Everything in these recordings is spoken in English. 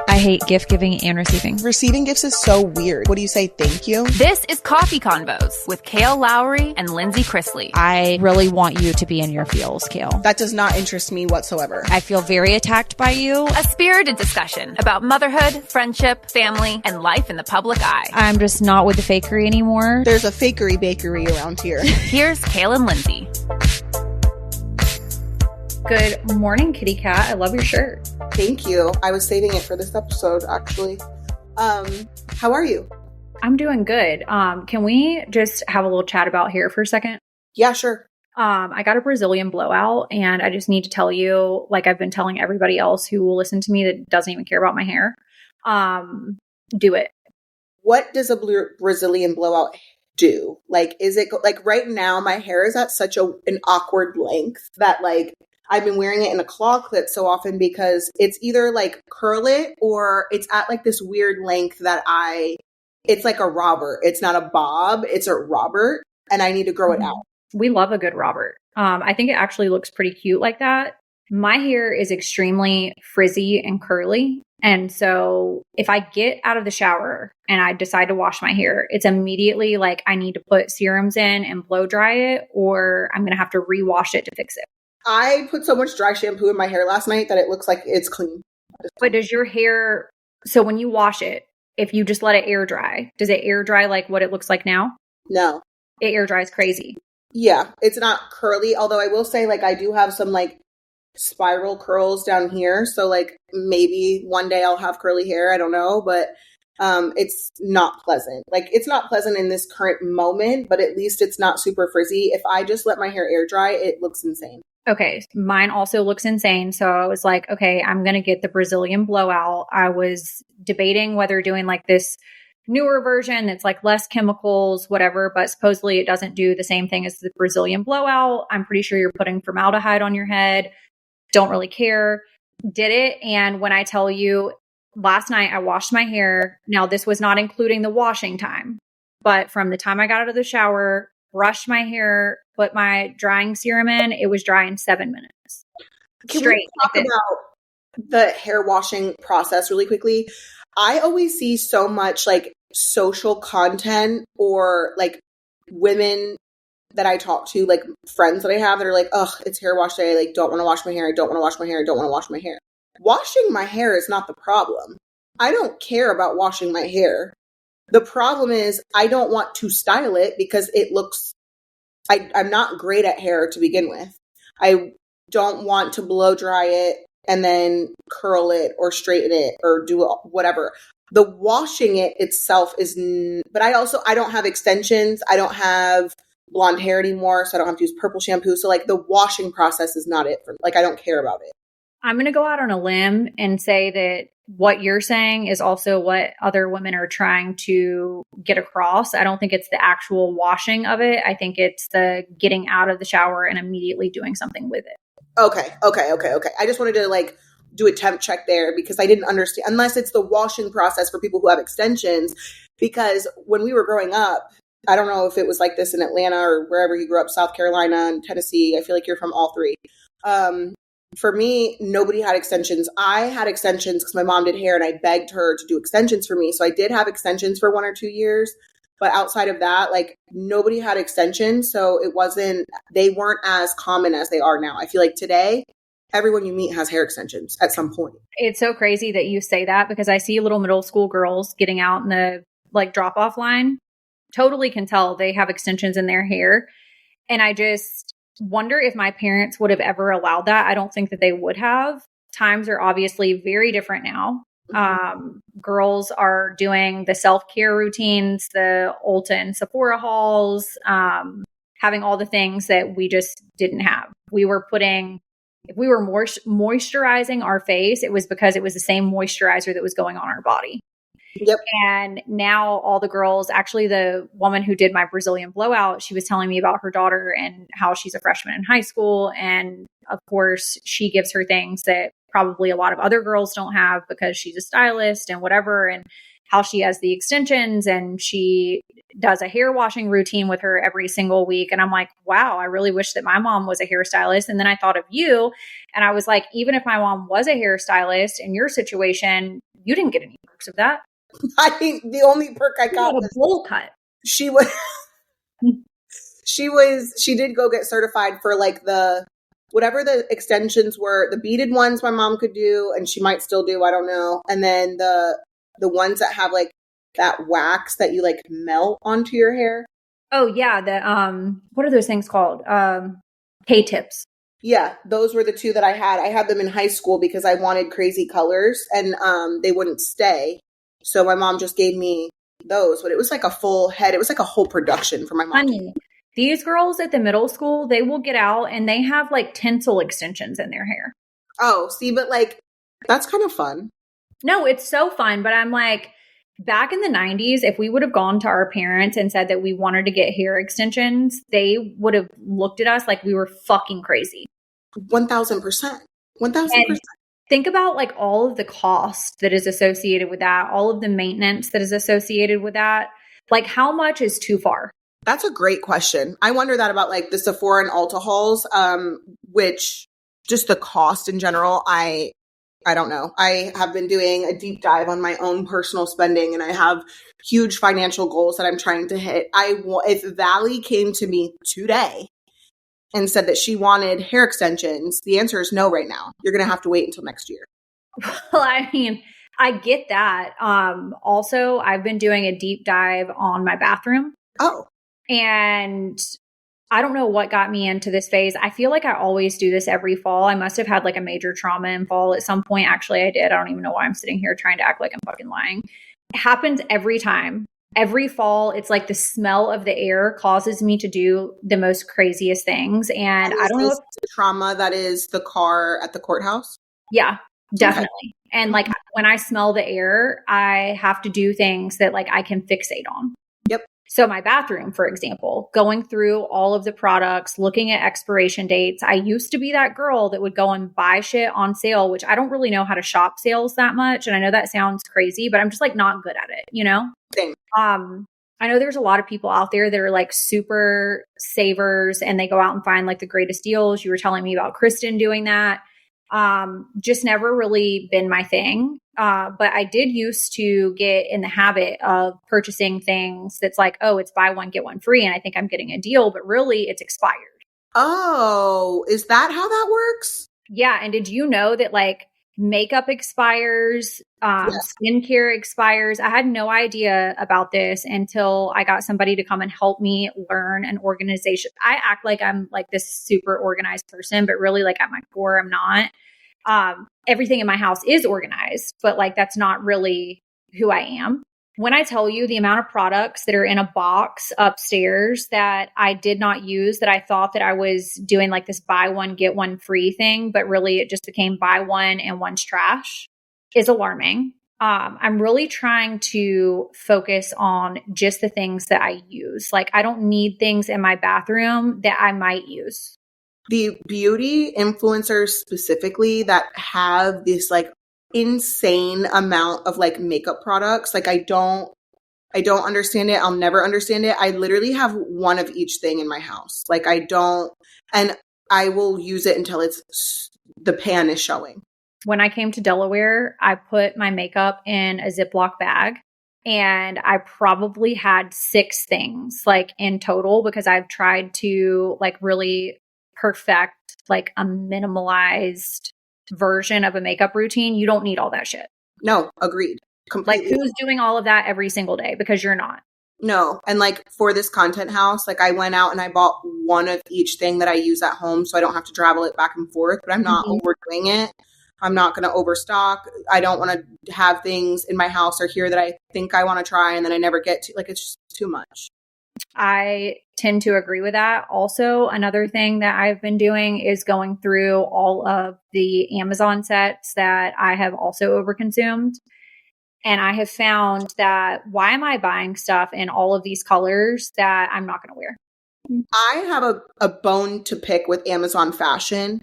I hate gift giving and receiving. Receiving gifts is so weird. What do you say? Thank you? This is Coffee Convos with Kale Lowry and Lindsay Chrisley. I really want you to be in your feels, Kale. That does not interest me whatsoever. I feel very attacked by you. A spirited discussion about motherhood, friendship, family, and life in the public eye. I'm just not with the fakery anymore. There's a fakery bakery around here. Here's Kale and Lindsay. Good morning, kitty cat. I love your shirt. Thank you. I was saving it for this episode, actually. How are you? I'm doing good. Can we just have a little chat about hair for a second? Yeah, sure. I got a Brazilian blowout, and I just need to tell you, like I've been telling everybody else who will listen to me that doesn't even care about my hair, do it. What does a Brazilian blowout do? Like, is it like right now my hair is at such an awkward length that like I've been wearing it in a claw clip so often because it's either like curl it or it's at like this weird length that it's like a Robert. It's not a bob, it's a Robert, and I need to grow it out. We love a good Robert. I think it actually looks pretty cute like that. My hair is extremely frizzy and curly. And so if I get out of the shower and I decide to wash my hair, it's immediately like I need to put serums in and blow dry it, or I'm going to have to rewash it to fix it. I put so much dry shampoo in my hair last night that it looks like it's clean. But does your hair, so when you wash it, if you just let it air dry, does it air dry like what it looks like now? No. It air dries crazy. Yeah, it's not curly, although I will say like I do have some like spiral curls down here. So like maybe one day I'll have curly hair. I don't know, but it's not pleasant. Like it's not pleasant in this current moment, but at least it's not super frizzy. If I just let my hair air dry, it looks insane. Okay. Mine also looks insane. So I was like, okay, I'm going to get the Brazilian blowout. I was debating whether doing like this newer version that's like less chemicals, whatever, but supposedly it doesn't do the same thing as the Brazilian blowout. I'm pretty sure you're putting formaldehyde on your head. Don't really care. Did it. And when I tell you last night I washed my hair, now this was not including the washing time, but from the time I got out of the shower, brushed my hair, put my drying serum in, it was dry in 7 minutes. Can Straight. we talk about the hair washing process really quickly? I always see so much like social content or like women that I talk to, like friends that I have that are like, ugh, it's hair wash day. I like don't want to wash my hair. I don't want to wash my hair. I don't want to wash my hair. Washing my hair is not the problem. I don't care about washing my hair. The problem is I don't want to style it because it looks, I'm not great at hair to begin with. I don't want to blow dry it and then curl it or straighten it or do whatever. The washing it itself is, but I don't have extensions. I don't have blonde hair anymore, so I don't have to use purple shampoo. So like the washing process is not it for me. Like I don't care about it. I'm going to go out on a limb and say that what you're saying is also what other women are trying to get across. I don't think it's the actual washing of it. I think it's the getting out of the shower and immediately doing something with it. Okay. I just wanted to like do a temp check there because I didn't understand, unless it's the washing process for people who have extensions. Because when we were growing up, I don't know if it was like this in Atlanta or wherever you grew up, South Carolina and Tennessee. I feel like you're from all three. For me, nobody had extensions. I had extensions because my mom did hair and I begged her to do extensions for me. So I did have extensions for 1 or 2 years. But outside of that, like nobody had extensions. So they weren't as common as they are now. I feel like today, everyone you meet has hair extensions at some point. It's so crazy that you say that because I see little middle school girls getting out in the like drop off line. Totally can tell they have extensions in their hair. And I just wonder if my parents would have ever allowed that. I don't think that they would have. Times are obviously very different now. Girls are doing the self-care routines, the Ulta and Sephora hauls, having all the things that we just didn't have. If we were moisturizing our face, it was because it was the same moisturizer that was going on our body. Yep. And now all the girls, actually the woman who did my Brazilian blowout, she was telling me about her daughter and how she's a freshman in high school. And of course, she gives her things that probably a lot of other girls don't have because she's a stylist and whatever, and how she has the extensions and she does a hair washing routine with her every single week. And I'm like, wow, I really wish that my mom was a hairstylist. And then I thought of you and I was like, even if my mom was a hairstylist in your situation, You didn't get any perks of that. I think the only perk I got was a bowl cut. She did go get certified for like the whatever the extensions were, the beaded ones my mom could do, and she might still do, I don't know. And then the ones that have like that wax that you like melt onto your hair. Oh yeah, the what are those things called? K-tips. Yeah, those were the two that I had. I had them in high school because I wanted crazy colors and they wouldn't stay. So my mom just gave me those, but it was like a full head. It was like a whole production for my mom. Honey, these girls at the middle school, they will get out and they have like tinsel extensions in their hair. Oh, see, but like, that's kind of fun. No, it's so fun. But I'm like, back in the 90s, if we would have gone to our parents and said that we wanted to get hair extensions, they would have looked at us like we were fucking crazy. 1,000%. 1,000%. Think about like all of the cost that is associated with that, all of the maintenance that is associated with that. Like, how much is too far? That's a great question. I wonder that about like the Sephora and Ulta hauls, which just the cost in general, I don't know. I have been doing a deep dive on my own personal spending and I have huge financial goals that I'm trying to hit. If Valley came to me today and said that she wanted hair extensions, the answer is no right now. You're going to have to wait until next year. Well, I mean, I get that. Also, I've been doing a deep dive on my bathroom. Oh. And I don't know what got me into this phase. I feel like I always do this every fall. I must have had like a major trauma in fall at some point. Actually, I did. I don't even know why I'm sitting here trying to act like I'm fucking lying. It happens every time. Every fall, it's like the smell of the air causes me to do the most craziest things. And I don't know if the trauma that is the car at the courthouse. Yeah, definitely. Okay. And like when I smell the air, I have to do things that like I can fixate on. Yep. So my bathroom, for example, going through all of the products, looking at expiration dates. I used to be that girl that would go and buy shit on sale, which I don't really know how to shop sales that much. And I know that sounds crazy, but I'm just like not good at it, you know? Same. I know there's a lot of people out there that are like super savers and they go out and find like the greatest deals. You were telling me about Kristen doing that. Just never really been my thing. But I did used to get in the habit of purchasing things that's like, oh, it's buy one, get one free. And I think I'm getting a deal, but really it's expired. Oh, is that how that works? Yeah. And did you know that like makeup expires, skincare expires? I had no idea about this until I got somebody to come and help me learn an organization. I act like I'm like this super organized person, but really like at my core, I'm not. Everything in my house is organized, but like that's not really who I am. When I tell you the amount of products that are in a box upstairs that I did not use, that I thought that I was doing like this buy one, get one free thing, but really it just became buy one and one's trash, is alarming. I'm really trying to focus on just the things that I use. Like I don't need things in my bathroom that I might use. The beauty influencers specifically that have this like insane amount of like makeup products, like I don't understand it. I'll never understand it. I literally have one of each thing in my house. Like and I will use it until the pan is showing. When I came to Delaware, I put my makeup in a Ziploc bag and I probably had 6 things like in total because I've tried to like really perfect like a minimalized version of a makeup routine. You don't need all that shit. No, agreed. Completely. Like who's doing all of that every single day? Because you're not. No. And like for this content house, like I went out and I bought one of each thing that I use at home so I don't have to travel it back and forth, but I'm not overdoing it. I'm not going to overstock. I don't want to have things in my house or here that I think I want to try and then I never get to. Like it's just too much. I tend to agree with that. Also, another thing that I've been doing is going through all of the Amazon sets that I have also overconsumed. And I have found that why am I buying stuff in all of these colors that I'm not going to wear? I have a bone to pick with Amazon fashion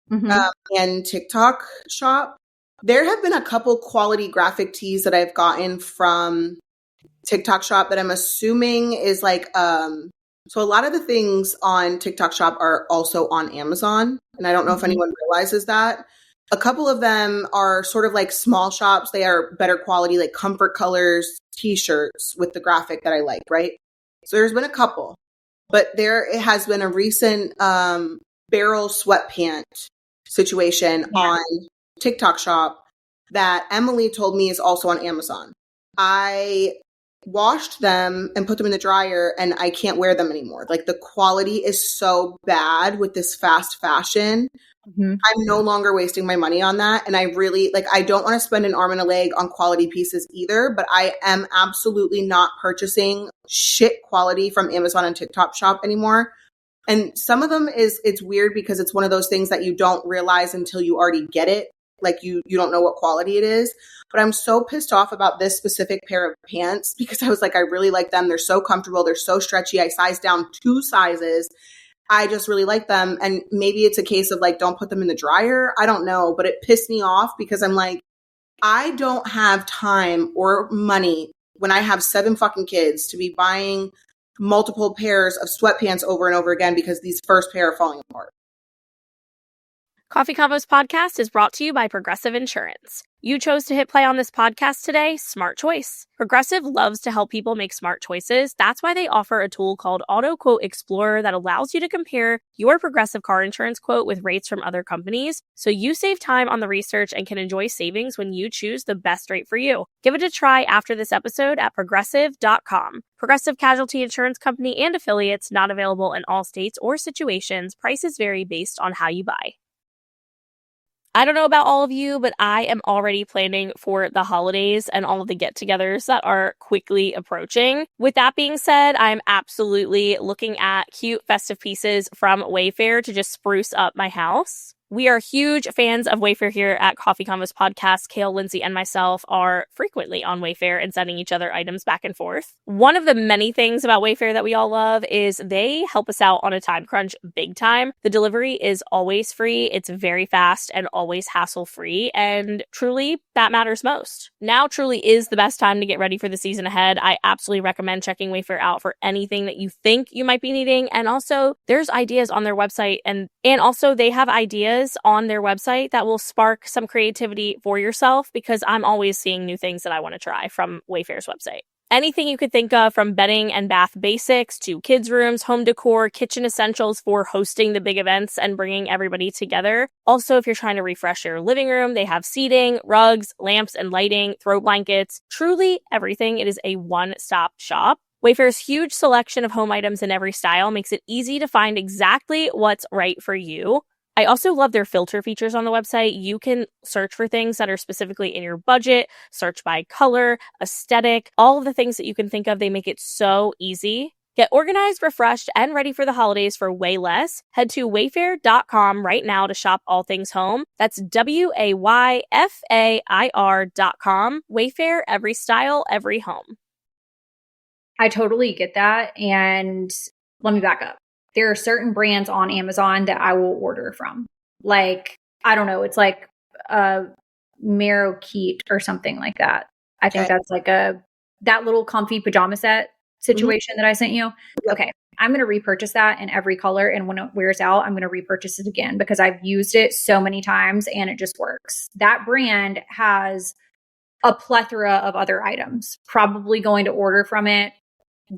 and TikTok shop. There have been a couple quality graphic tees that I've gotten from TikTok shop that I'm assuming is like, so a lot of the things on TikTok shop are also on Amazon. And I don't know if anyone realizes that. A couple of them are sort of like small shops. They are better quality, like Comfort Colors t-shirts with the graphic that I like, right? So there's been a couple, but there has been a recent barrel sweatpant situation on TikTok shop that Emily told me is also on Amazon. I washed them and put them in the dryer and I can't wear them anymore. Like the quality is so bad with this fast fashion. I'm no longer wasting my money on that. And I really I don't want to spend an arm and a leg on quality pieces either, but I am absolutely not purchasing shit quality from Amazon and TikTok shop anymore. And some of them it's weird because it's one of those things that you don't realize until you already get it. Like you don't know what quality it is. But I'm so pissed off about this specific pair of pants because I was like, I really like them. They're so comfortable. They're so stretchy. I sized down 2 sizes. I just really like them. And maybe it's a case of like, don't put them in the dryer. I don't know, but it pissed me off because I'm like, I don't have time or money when I have 7 fucking kids to be buying multiple pairs of sweatpants over and over again because these first pair are falling apart. Coffee Convos podcast is brought to you by Progressive Insurance. You chose to hit play on this podcast today. Smart choice. Progressive loves to help people make smart choices. That's why they offer a tool called Auto Quote Explorer that allows you to compare your Progressive car insurance quote with rates from other companies, so you save time on the research and can enjoy savings when you choose the best rate for you. Give it a try after this episode at Progressive.com. Progressive Casualty Insurance Company and affiliates, not available in all states or situations. Prices vary based on how you buy. I don't know about all of you, but I am already planning for the holidays and all of the get-togethers that are quickly approaching. With that being said, I'm absolutely looking at cute festive pieces from Wayfair to just spruce up my house. We are huge fans of Wayfair here at Coffee Convos Podcast. Kale, Lindsay, and myself are frequently on Wayfair and sending each other items back and forth. One of the many things about Wayfair that we all love is they help us out on a time crunch big time. The delivery is always free, it's very fast, and always hassle-free, and truly, that matters most. Now truly is the best time to get ready for the season ahead. I absolutely recommend checking Wayfair out for anything that you think you might be needing, and also, there's ideas on their website, and also they have ideas on their website that will spark some creativity for yourself because I'm always seeing new things that I want to try from Wayfair's website. Anything you could think of, from bedding and bath basics to kids' rooms, home decor, kitchen essentials for hosting the big events and bringing everybody together. Also, if you're trying to refresh your living room, they have seating, rugs, lamps and lighting, throw blankets, truly everything. It is a one-stop shop. Wayfair's huge selection of home items in every style makes it easy to find exactly what's right for you. I also love their filter features on the website. You can search for things that are specifically in your budget, search by color, aesthetic, all of the things that you can think of. They make it so easy. Get organized, refreshed, and ready for the holidays for way less. Head to wayfair.com right now to shop all things home. That's WAYFAIR.com. Wayfair, every style, every home. I totally get that. And let me back up. There are certain brands on Amazon that I will order from. Like, I don't know, it's like a Marroquette or something like that. I think that's like that little comfy pajama set situation that I sent you. Okay, I'm going to repurchase that in every color. And when it wears out, I'm going to repurchase it again because I've used it so many times and it just works. That brand has a plethora of other items. Probably going to order from it.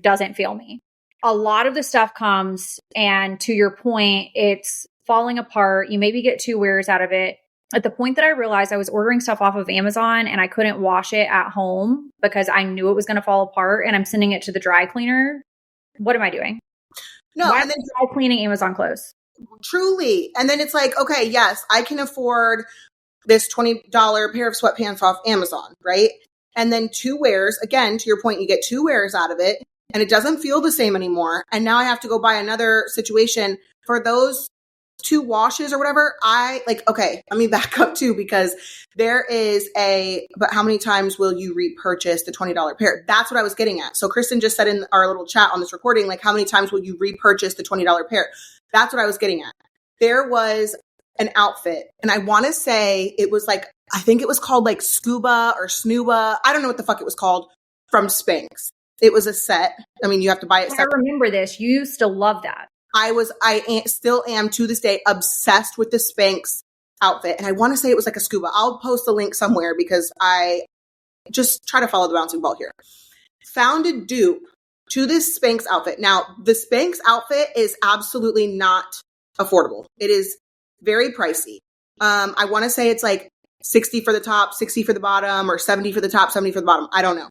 Doesn't fail me. A lot of the stuff comes, and to your point, it's falling apart. You maybe get 2 wears out of it. At the point that I realized I was ordering stuff off of Amazon and I couldn't wash it at home because I knew it was going to fall apart and I'm sending it to the dry cleaner. What am I doing? No, Why and then dry cleaning Amazon clothes? Truly. And then it's like, okay, yes, I can afford this $20 pair of sweatpants off Amazon, right? And then 2 wears, again, to your point, you get 2 wears out of it. And it doesn't feel the same anymore. And now I have to go buy another situation for those 2 washes or whatever. Okay, let me back up too, because there is but how many times will you repurchase the $20 pair? That's what I was getting at. So Kristen just said in our little chat on this recording, like, how many times will you repurchase the $20 pair? That's what I was getting at. There was an outfit, and I want to say it was like, I think it was called like Scuba or Snooba. I don't know what the fuck it was called, from Spanx. It was a set. I mean, you have to buy it separately. I remember this. You used to love that. I still am to this day obsessed with the Spanx outfit. And I want to say it was like a scuba. I'll post a link somewhere because I just try to follow the bouncing ball here. Found a dupe to this Spanx outfit. Now, the Spanx outfit is absolutely not affordable. It is very pricey. I want to say it's like 60 for the top, 60 for the bottom, or 70 for the top, 70 for the bottom. I don't know.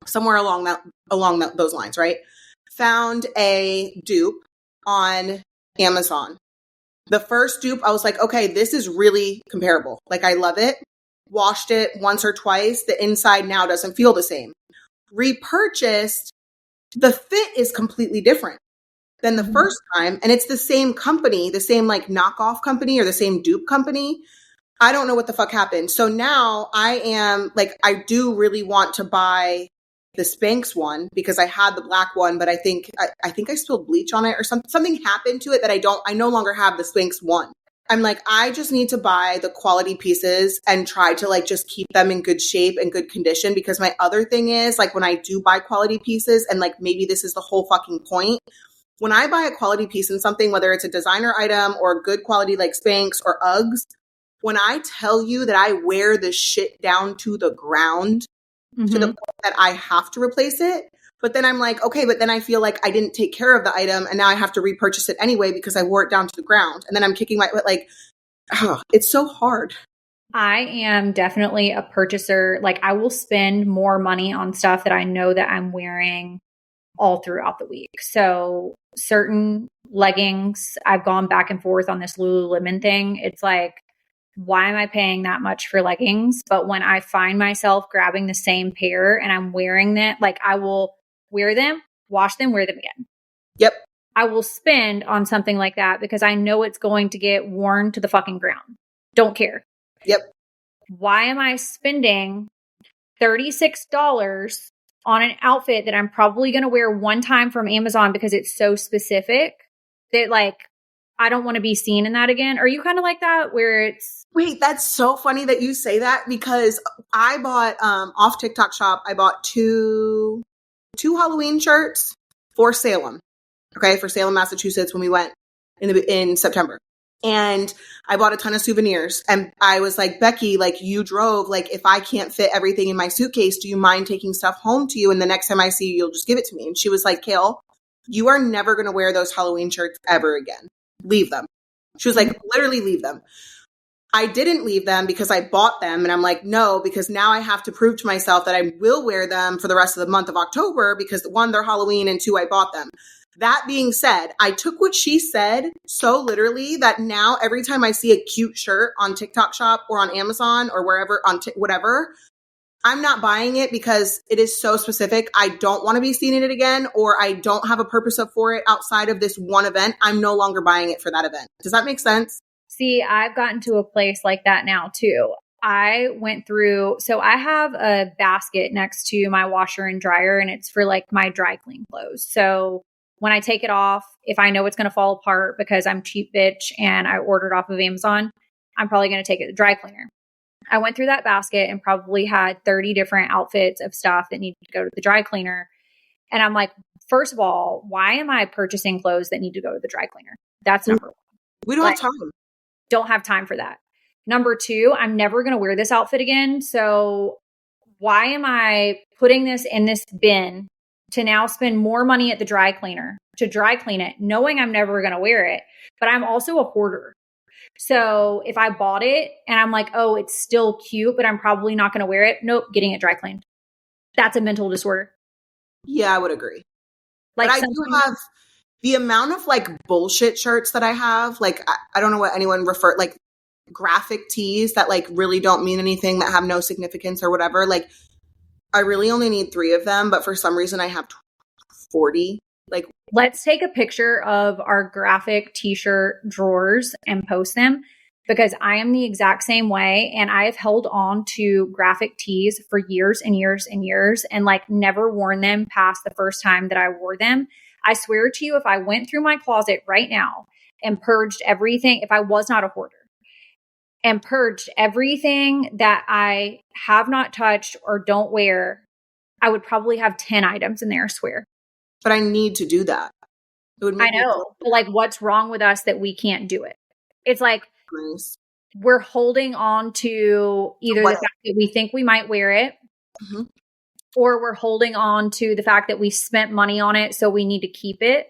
Somewhere along those lines, right? Found a dupe on Amazon. The first dupe, I was like, okay, this is really comparable. Like, I love it. Washed it once or twice. The inside now doesn't feel the same. Repurchased. The fit is completely different than the first time. And it's the same company, the same like knockoff company or the same dupe company. I don't know what the fuck happened. So now I am like, I do really want to buy the Spanx one because I had the black one, but I think I spilled bleach on it or something happened to it that I no longer have the Spanx one. I'm like, I just need to buy the quality pieces and try to like just keep them in good shape and good condition, because my other thing is like when I do buy quality pieces, and like maybe this is the whole fucking point, when I buy a quality piece in something, whether it's a designer item or good quality like Spanx or Uggs, when I tell you that I wear this shit down to the ground, to the point that I have to replace it. But then I'm like, okay, but then I feel like I didn't take care of the item and now I have to repurchase it anyway because I wore it down to the ground. And then I'm kicking it's so hard. I am definitely a purchaser. Like, I will spend more money on stuff that I know that I'm wearing all throughout the week. So certain leggings, I've gone back and forth on this Lululemon thing. It's like, why am I paying that much for leggings? But when I find myself grabbing the same pair and I'm wearing them, like I will wear them, wash them, wear them again. Yep. I will spend on something like that because I know it's going to get worn to the fucking ground. Don't care. Yep. Why am I spending $36 on an outfit that I'm probably going to wear one time from Amazon because it's so specific that like, I don't want to be seen in that again? Are you kind of like that where it's... Wait, that's so funny that you say that, because I bought off TikTok shop, I bought two Halloween shirts for Salem. Okay, for Salem, Massachusetts when we went in September. And I bought a ton of souvenirs. And I was like, Becky, like you drove, like if I can't fit everything in my suitcase, do you mind taking stuff home to you? And the next time I see you, you'll just give it to me. And she was like, Kale, you are never going to wear those Halloween shirts ever again. Leave them. She was like, literally leave them. I didn't leave them because I bought them. And I'm like, no, because now I have to prove to myself that I will wear them for the rest of the month of October because one, they're Halloween, and two, I bought them. That being said, I took what she said so literally that now every time I see a cute shirt on TikTok shop or on Amazon or wherever, whatever, I'm not buying it because it is so specific. I don't want to be seen in it again, or I don't have a purpose for it outside of this one event. I'm no longer buying it for that event. Does that make sense? See, I've gotten to a place like that now too. I went through, so I have a basket next to my washer and dryer, and it's for like my dry clean clothes. So when I take it off, if I know it's going to fall apart because I'm cheap bitch and I ordered off of Amazon, I'm probably going to take it to the dry cleaner. I went through that basket and probably had 30 different outfits of stuff that needed to go to the dry cleaner. And I'm like, first of all, why am I purchasing clothes that need to go to the dry cleaner? That's number one. We don't have time. Don't have time for that. Number two, I'm never going to wear this outfit again. So why am I putting this in this bin to now spend more money at the dry cleaner to dry clean it, knowing I'm never going to wear it? But I'm also a hoarder. So if I bought it and I'm like, oh, it's still cute, but I'm probably not going to wear it. Nope, getting it dry cleaned. That's a mental disorder. Yeah, I would agree. Like, but I do have the amount of like bullshit shirts that I have. Like, I don't know what anyone like graphic tees that like really don't mean anything, that have no significance or whatever. Like, I really only need 3 of them, but for some reason I have 40. Like, let's take a picture of our graphic t-shirt drawers and post them, because I am the exact same way. And I have held on to graphic tees for years and years and years and like never worn them past the first time that I wore them. I swear to you, if I went through my closet right now and purged everything, if I was not a hoarder, and purged everything that I have not touched or don't wear, I would probably have 10 items in there, I swear. But I need to do that. It would make I know. But like, what's wrong with us that we can't do it? It's like, nice. we're holding on to either the fact that we think we might wear it, or we're holding on to the fact that we spent money on it, so we need to keep it.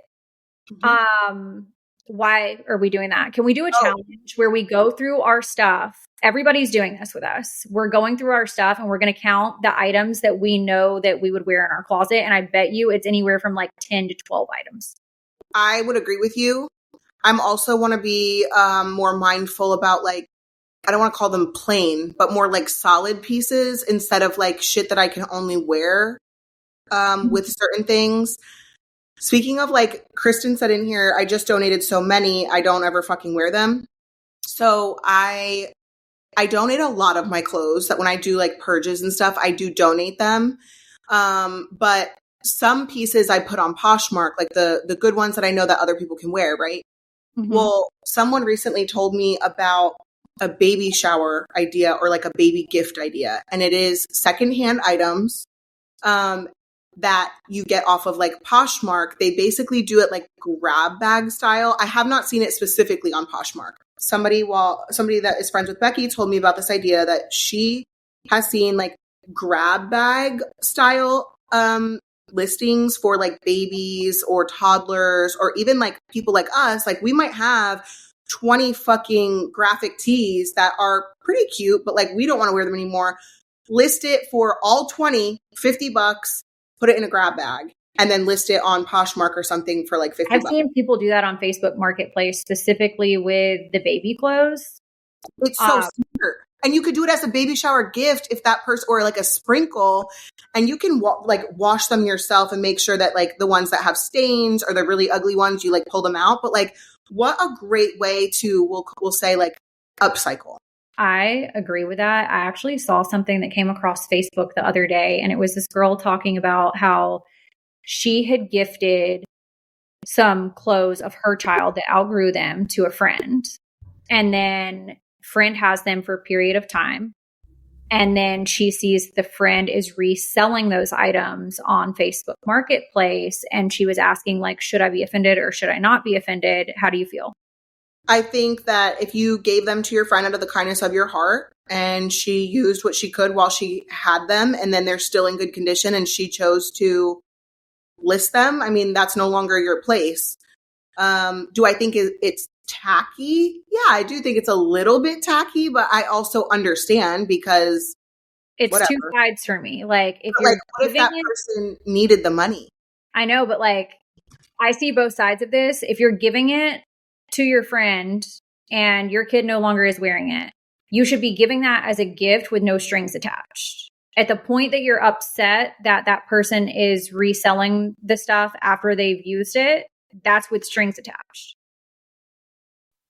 Why are we doing that? Can we do a challenge where we go through our stuff? Everybody's doing this with us. We're going through our stuff and we're going to count the items that we know that we would wear in our closet. And I bet you it's anywhere from like 10 to 12 items. I would agree with you. I'm also want to be more mindful about like, I don't want to call them plain, but more like solid pieces instead of like shit that I can only wear with certain things. Speaking of like, Kristen said in here, I just donated so many, I don't ever fucking wear them. So I donate a lot of my clothes that when I do like purges and stuff, I do donate them. But some pieces I put on Poshmark, like the good ones that I know that other people can wear, right? Well, someone recently told me about a baby shower idea or like a baby gift idea. And it is secondhand items that you get off of like Poshmark. They basically do it like grab bag style. I have not seen it specifically on Poshmark. Somebody that is friends with Becky told me about this idea that she has seen like grab bag style listings for like babies or toddlers or even like people like us. Like we might have 20 fucking graphic tees that are pretty cute, but like we don't want to wear them anymore. List it for all 20, $50, put it in a grab bag, and then list it on Poshmark or something for like $50. I've seen people do that on Facebook Marketplace, specifically with the baby clothes. It's so smart. And you could do it as a baby shower gift if that person, or like a sprinkle, and you can wash them yourself and make sure that like the ones that have stains or the really ugly ones, you like pull them out. But like, what a great way to, we'll say like upcycle. I agree with that. I actually saw something that came across Facebook the other day, and it was this girl talking about how she had gifted some clothes of her child that outgrew them to a friend. And then friend has them for a period of time. And then she sees the friend is reselling those items on Facebook Marketplace. And she was asking like, should I be offended or should I not be offended? How do you feel? I think that if you gave them to your friend out of the kindness of your heart and she used what she could while she had them and then they're still in good condition and she chose to list them, I mean, that's no longer your place. Do I think it's tacky? Yeah, I do think it's a little bit tacky, but I also understand because it's whatever. Two sides for me. Like, if but you're like, what if that person needed the money? I know, but like, I see both sides of this. If you're giving it to your friend and your kid no longer is wearing it, you should be giving that as a gift with no strings attached. At the point that you're upset that that person is reselling the stuff after they've used it, that's with strings attached.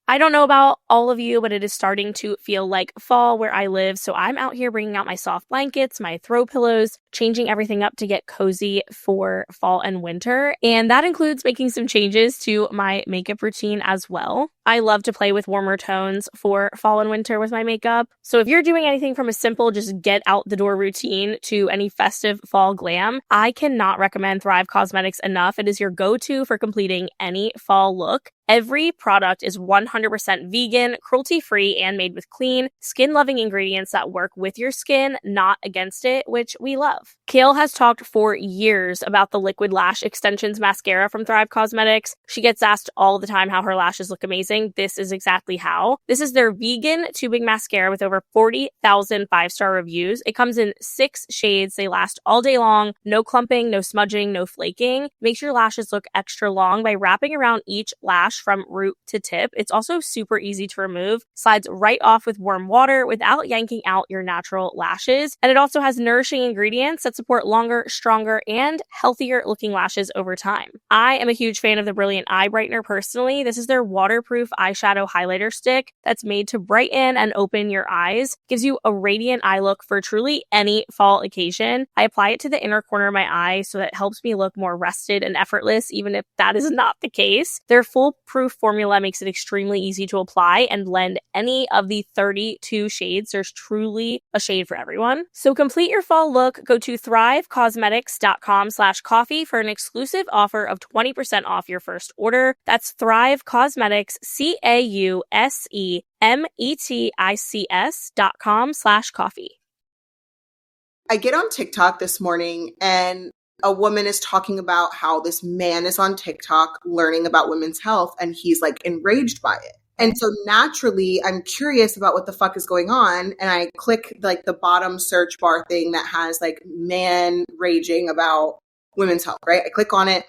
I don't know about all of you, but it is starting to feel like fall where I live. So I'm out here bringing out my soft blankets, my throw pillows, changing everything up to get cozy for fall and winter. And that includes making some changes to my makeup routine as well. I love to play with warmer tones for fall and winter with my makeup. So if you're doing anything from a simple just get out the door routine to any festive fall glam, I cannot recommend Thrive Causemetics enough. It is your go-to for completing any fall look. Every product is 100% vegan, cruelty-free, and made with clean, skin-loving ingredients that work with your skin, not against it, which we love. Kale has talked for years about the Liquid Lash Extensions mascara from Thrive Causemetics. She gets asked all the time how her lashes look amazing. This is exactly how. This is their vegan tubing mascara with over 40,000 5-star reviews. It comes in 6 shades. They last all day long. No clumping, no smudging, no flaking. Makes your lashes look extra long by wrapping around each lash from root to tip. It's also super easy to remove. Slides right off with warm water without yanking out your natural lashes. And it also has nourishing ingredients that support longer, stronger, and healthier looking lashes over time. I am a huge fan of the Brilliant Eye Brightener personally. This is their waterproof eyeshadow highlighter stick that's made to brighten and open your eyes. Gives you a radiant eye look for truly any fall occasion. I apply it to the inner corner of my eye so that it helps me look more rested and effortless, even if that is not the case. Their foolproof formula makes it extremely easy to apply and blend any of the 32 shades. There's truly a shade for everyone. So complete your fall look. Go to thrivecosmetics.com/coffee for an exclusive offer of 20% off your first order. That's Thrive Cosmetics, CAUSEMETICS.com/coffee. I get on TikTok this morning and a woman is talking about how this man is on TikTok learning about women's health and he's like enraged by it. And so naturally, I'm curious about what the fuck is going on. And I click like the bottom search bar thing that has like man raging about women's health, right? I click on it.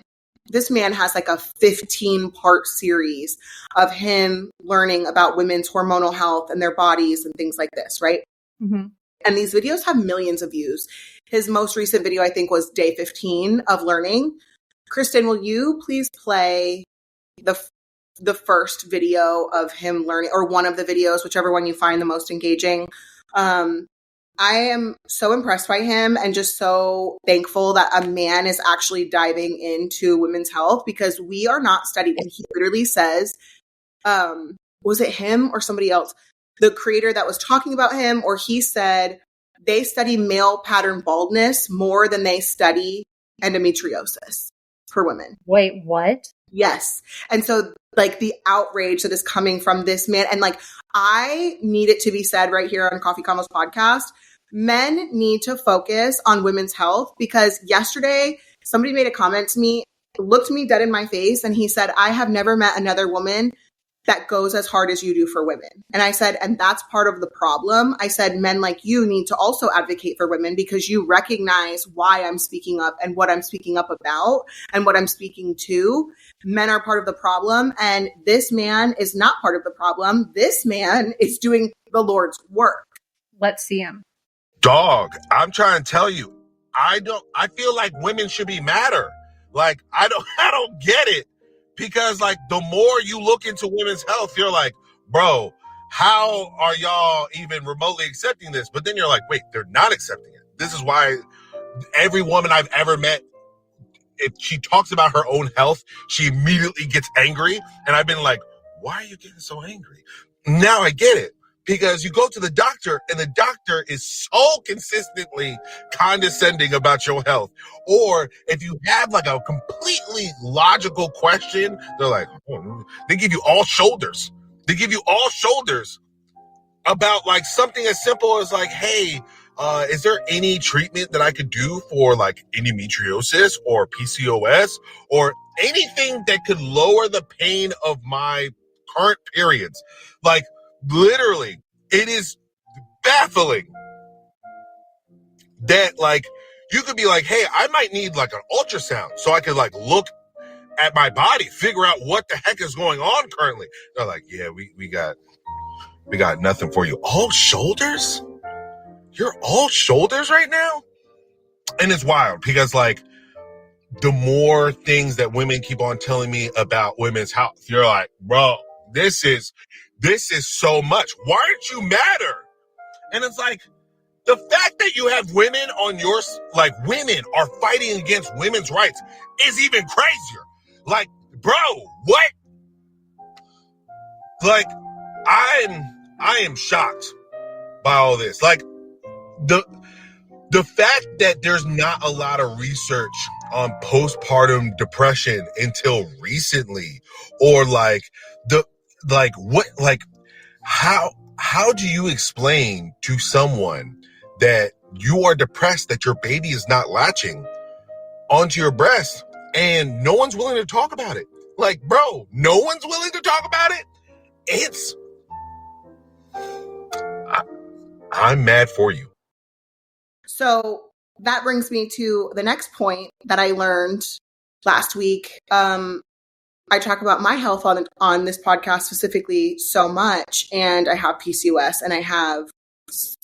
This man has like a 15-part series of him learning about women's hormonal health and their bodies and things like this, right? Mm-hmm. And these videos have millions of views. His most recent video, I think, was day 15 of learning. Kristen, will you please play the first video of him learning, or one of the videos, whichever one you find the most engaging? I am so impressed by him and just so thankful that a man is actually diving into women's health, because we are not studied. And he literally says, was it him or somebody else? The creator that was talking about him, or he said they study male pattern baldness more than they study endometriosis for women. Wait, what? Yes. And so like the outrage that is coming from this man, and like I need it to be said right here on Coffee Combos podcast, men need to focus on women's health, because yesterday somebody made a comment to me, looked me dead in my face, and he said, I have never met another woman that goes as hard as you do for women. And I said, and that's part of the problem. I said, men like you need to also advocate for women, because you recognize why I'm speaking up and what I'm speaking up about and what I'm speaking to. Men are part of the problem. And this man is not part of the problem. This man is doing the Lord's work. Let's see him. Dog, I'm trying to tell you, I feel like women should be madder. Like, I don't get it. Because like the more you look into women's health, you're like, bro, how are y'all even remotely accepting this? But then you're like, wait, they're not accepting it. This is why every woman I've ever met, if she talks about her own health, she immediately gets angry. And I've been like, why are you getting so angry? Now I get it. Because you go to the doctor and the doctor is so consistently condescending about your health. Or if you have like a completely logical question, they're like, oh, they give you all shoulders. They give you all shoulders about like something as simple as like, hey, is there any treatment that I could do for like endometriosis or PCOS or anything that could lower the pain of my current periods? Like, literally, it is baffling that like you could be like, hey, I might need like an ultrasound so I could like look at my body, figure out what the heck is going on currently. They're like, yeah, we got nothing for you. All shoulders? You're all shoulders right now? And it's wild because like the more things that women keep on telling me about women's health, you're like, bro, this is so much. Why aren't you madder? And it's like, the fact that you have women on your, like women are fighting against women's rights is even crazier. Like, bro, what? Like, I am shocked by all this. Like, the fact that there's not a lot of research on postpartum depression until recently, or like how do you explain to someone that you are depressed that your baby is not latching onto your breast and no one's willing to talk about it? Like, bro, no one's willing to talk about it? I'm mad for you. So that brings me to the next point that I learned last week. I talk about my health on this podcast specifically so much, and I have PCOS and I have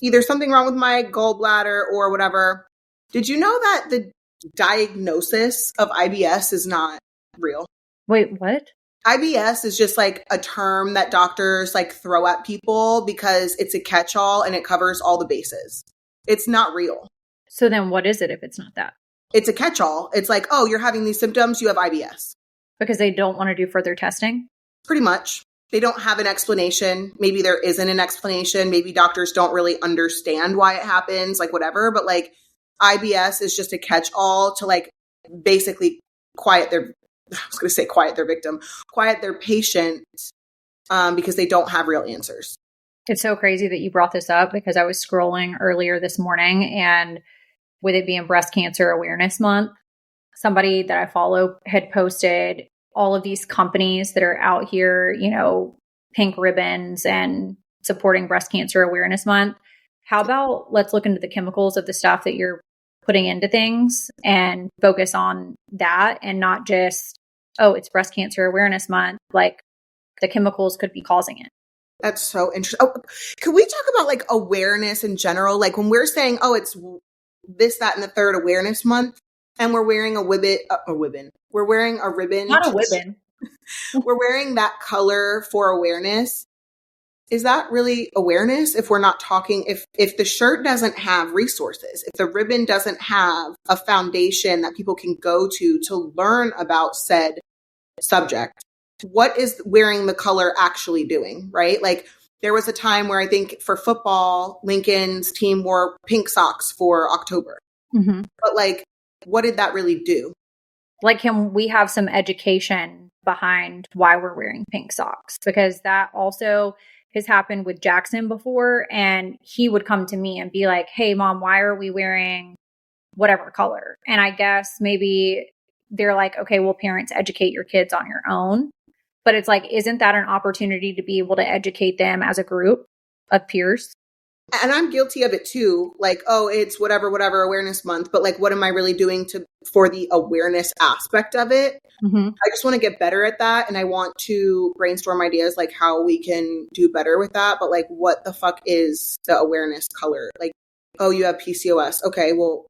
either something wrong with my gallbladder or whatever. Did you know that the diagnosis of IBS is not real? Wait, what? IBS is just like a term that doctors like throw at people because it's a catch-all and it covers all the bases. It's not real. So then what is it if it's not that? It's a catch-all. It's like, oh, you're having these symptoms, you have IBS. Because they don't want to do further testing? Pretty much. They don't have an explanation. Maybe there isn't an explanation. Maybe doctors don't really understand why it happens, like whatever. But like, IBS is just a catch-all to like basically quiet their victim, quiet their patient, because they don't have real answers. It's so crazy that you brought this up because I was scrolling earlier this morning, and with it being Breast Cancer Awareness Month, somebody that I follow had posted all of these companies that are out here, you know, pink ribbons and supporting Breast Cancer Awareness Month. How about let's look into the chemicals of the stuff that you're putting into things and focus on that, and not just, oh, it's Breast Cancer Awareness Month. Like, the chemicals could be causing it. That's so interesting. Oh, could we talk about like awareness in general? Like when we're saying, oh, it's this, that, and the third awareness month, and we're wearing we're wearing a ribbon. Not a ribbon. We're wearing that color for awareness. Is that really awareness if we're not talking, if the shirt doesn't have resources, if the ribbon doesn't have a foundation that people can go to learn about said subject? What is wearing the color actually doing, right? Like there was a time where I think for football, Lincoln's team wore pink socks for October. Mm-hmm. But like, what did that really do? Like, can we have some education behind why we're wearing pink socks? Because that also has happened with Jackson before. And he would come to me and be like, hey, Mom, why are we wearing whatever color? And I guess maybe they're like, okay, well, parents, educate your kids on your own. But it's like, isn't that an opportunity to be able to educate them as a group of peers? And I'm guilty of it too. Like, oh, it's whatever awareness month. But like, what am I really doing for the awareness aspect of it? Mm-hmm. I just want to get better at that. And I want to brainstorm ideas like how we can do better with that. But like, what the fuck is the awareness color? Like, oh, you have PCOS. Okay, well,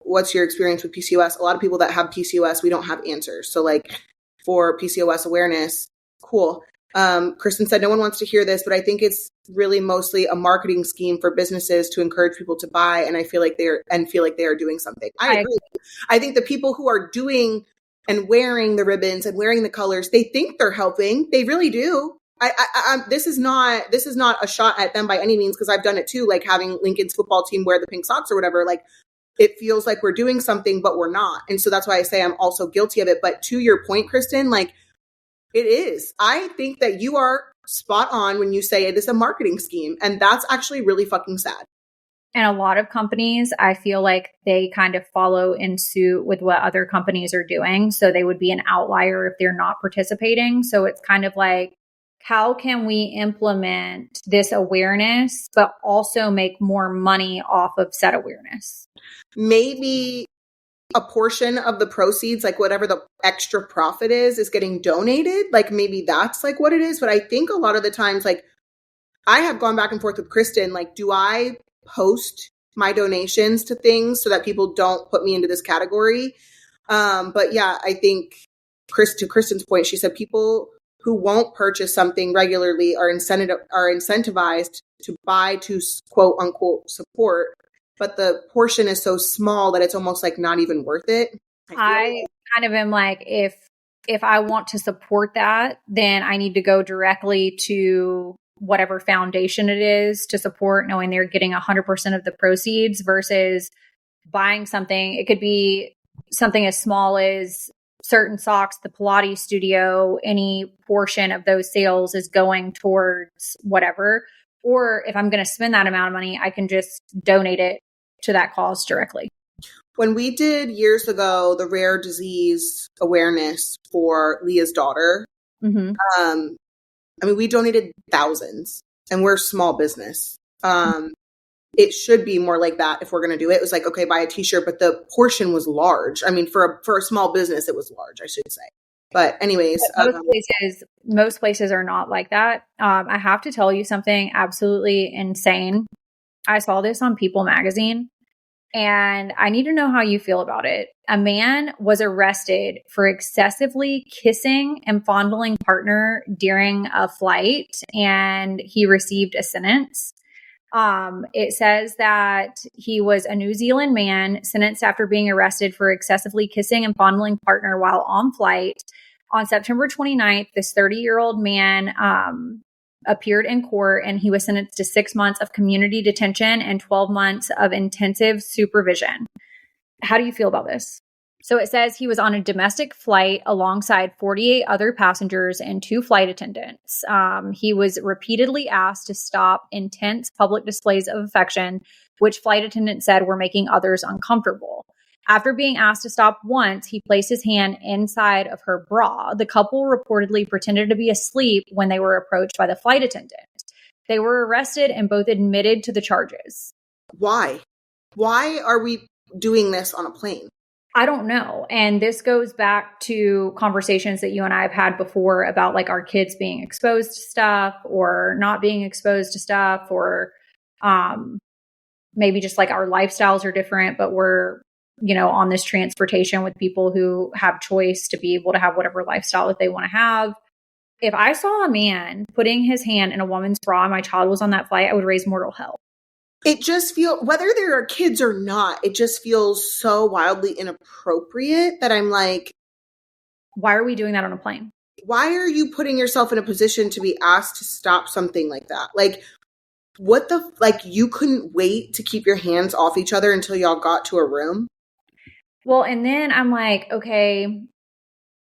what's your experience with PCOS? A lot of people that have PCOS, we don't have answers. So like for PCOS awareness, cool. Kristen said, no one wants to hear this, but I think it's really mostly a marketing scheme for businesses to encourage people to buy. And I feel like they are doing something. I agree. I think the people who are doing and wearing the ribbons and wearing the colors, they think they're helping. They really do. This is not a shot at them by any means, because I've done it too. Like having Lincoln's football team wear the pink socks or whatever, like it feels like we're doing something, but we're not. And so that's why I say I'm also guilty of it. But to your point, Kristen, like, it is. I think that you are spot on when you say it is a marketing scheme. And that's actually really fucking sad. And a lot of companies, I feel like they kind of follow in suit with what other companies are doing. So they would be an outlier if they're not participating. So it's kind of like, how can we implement this awareness, but also make more money off of said awareness? Maybe a portion of the proceeds, like whatever the extra profit is getting donated. Like maybe that's like what it is. But I think a lot of the times, like I have gone back and forth with Kristen, like, do I post my donations to things so that people don't put me into this category? But yeah, I think to Kristen's point, she said people who won't purchase something regularly are incentivized to buy to quote unquote support. But the portion is so small that it's almost like not even worth it. I kind of am like, if I want to support that, then I need to go directly to whatever foundation it is to support, knowing they're getting 100% of the proceeds versus buying something. It could be something as small as certain socks, the Pilates studio, any portion of those sales is going towards whatever. Or if I'm going to spend that amount of money, I can just donate it to that cause directly. When we did years ago the rare disease awareness for Leah's daughter, Mm-hmm. I mean, we donated thousands, and we're a small business. It should be more like that if we're going to do it. It was like, okay, buy a t-shirt, but the portion was large. I mean, for a small business, it was large, I should say. But anyways, most places are not like that. I have to tell you something absolutely insane. I saw this on People magazine, and I need to know how you feel about it. A man was arrested for excessively kissing and fondling partner during a flight, and he received a sentence. It says that he was a New Zealand man sentenced after being arrested for excessively kissing and fondling partner while on flight. On September 29th, this 30-year-old man appeared in court, and he was sentenced to 6 months of community detention and 12 months of intensive supervision. How do you feel about this? So it says he was on a domestic flight alongside 48 other passengers and 2 flight attendants. He was repeatedly asked to stop intense public displays of affection, which flight attendants said were making others uncomfortable. After being asked to stop once, he placed his hand inside of her bra. The couple reportedly pretended to be asleep when they were approached by the flight attendant. They were arrested and both admitted to the charges. Why? Why are we doing this on a plane? I don't know. And this goes back to conversations that you and I have had before about like our kids being exposed to stuff or not being exposed to stuff, or maybe just like our lifestyles are different, but we're, on this transportation with people who have choice to be able to have whatever lifestyle that they want to have. If I saw a man putting his hand in a woman's bra and my child was on that flight, I would raise mortal hell. It just feels, whether there are kids or not, it just feels so wildly inappropriate that I'm like, why are we doing that on a plane? Why are you putting yourself in a position to be asked to stop something like that? Like, you couldn't wait to keep your hands off each other until y'all got to a room? Well, and then I'm like, okay,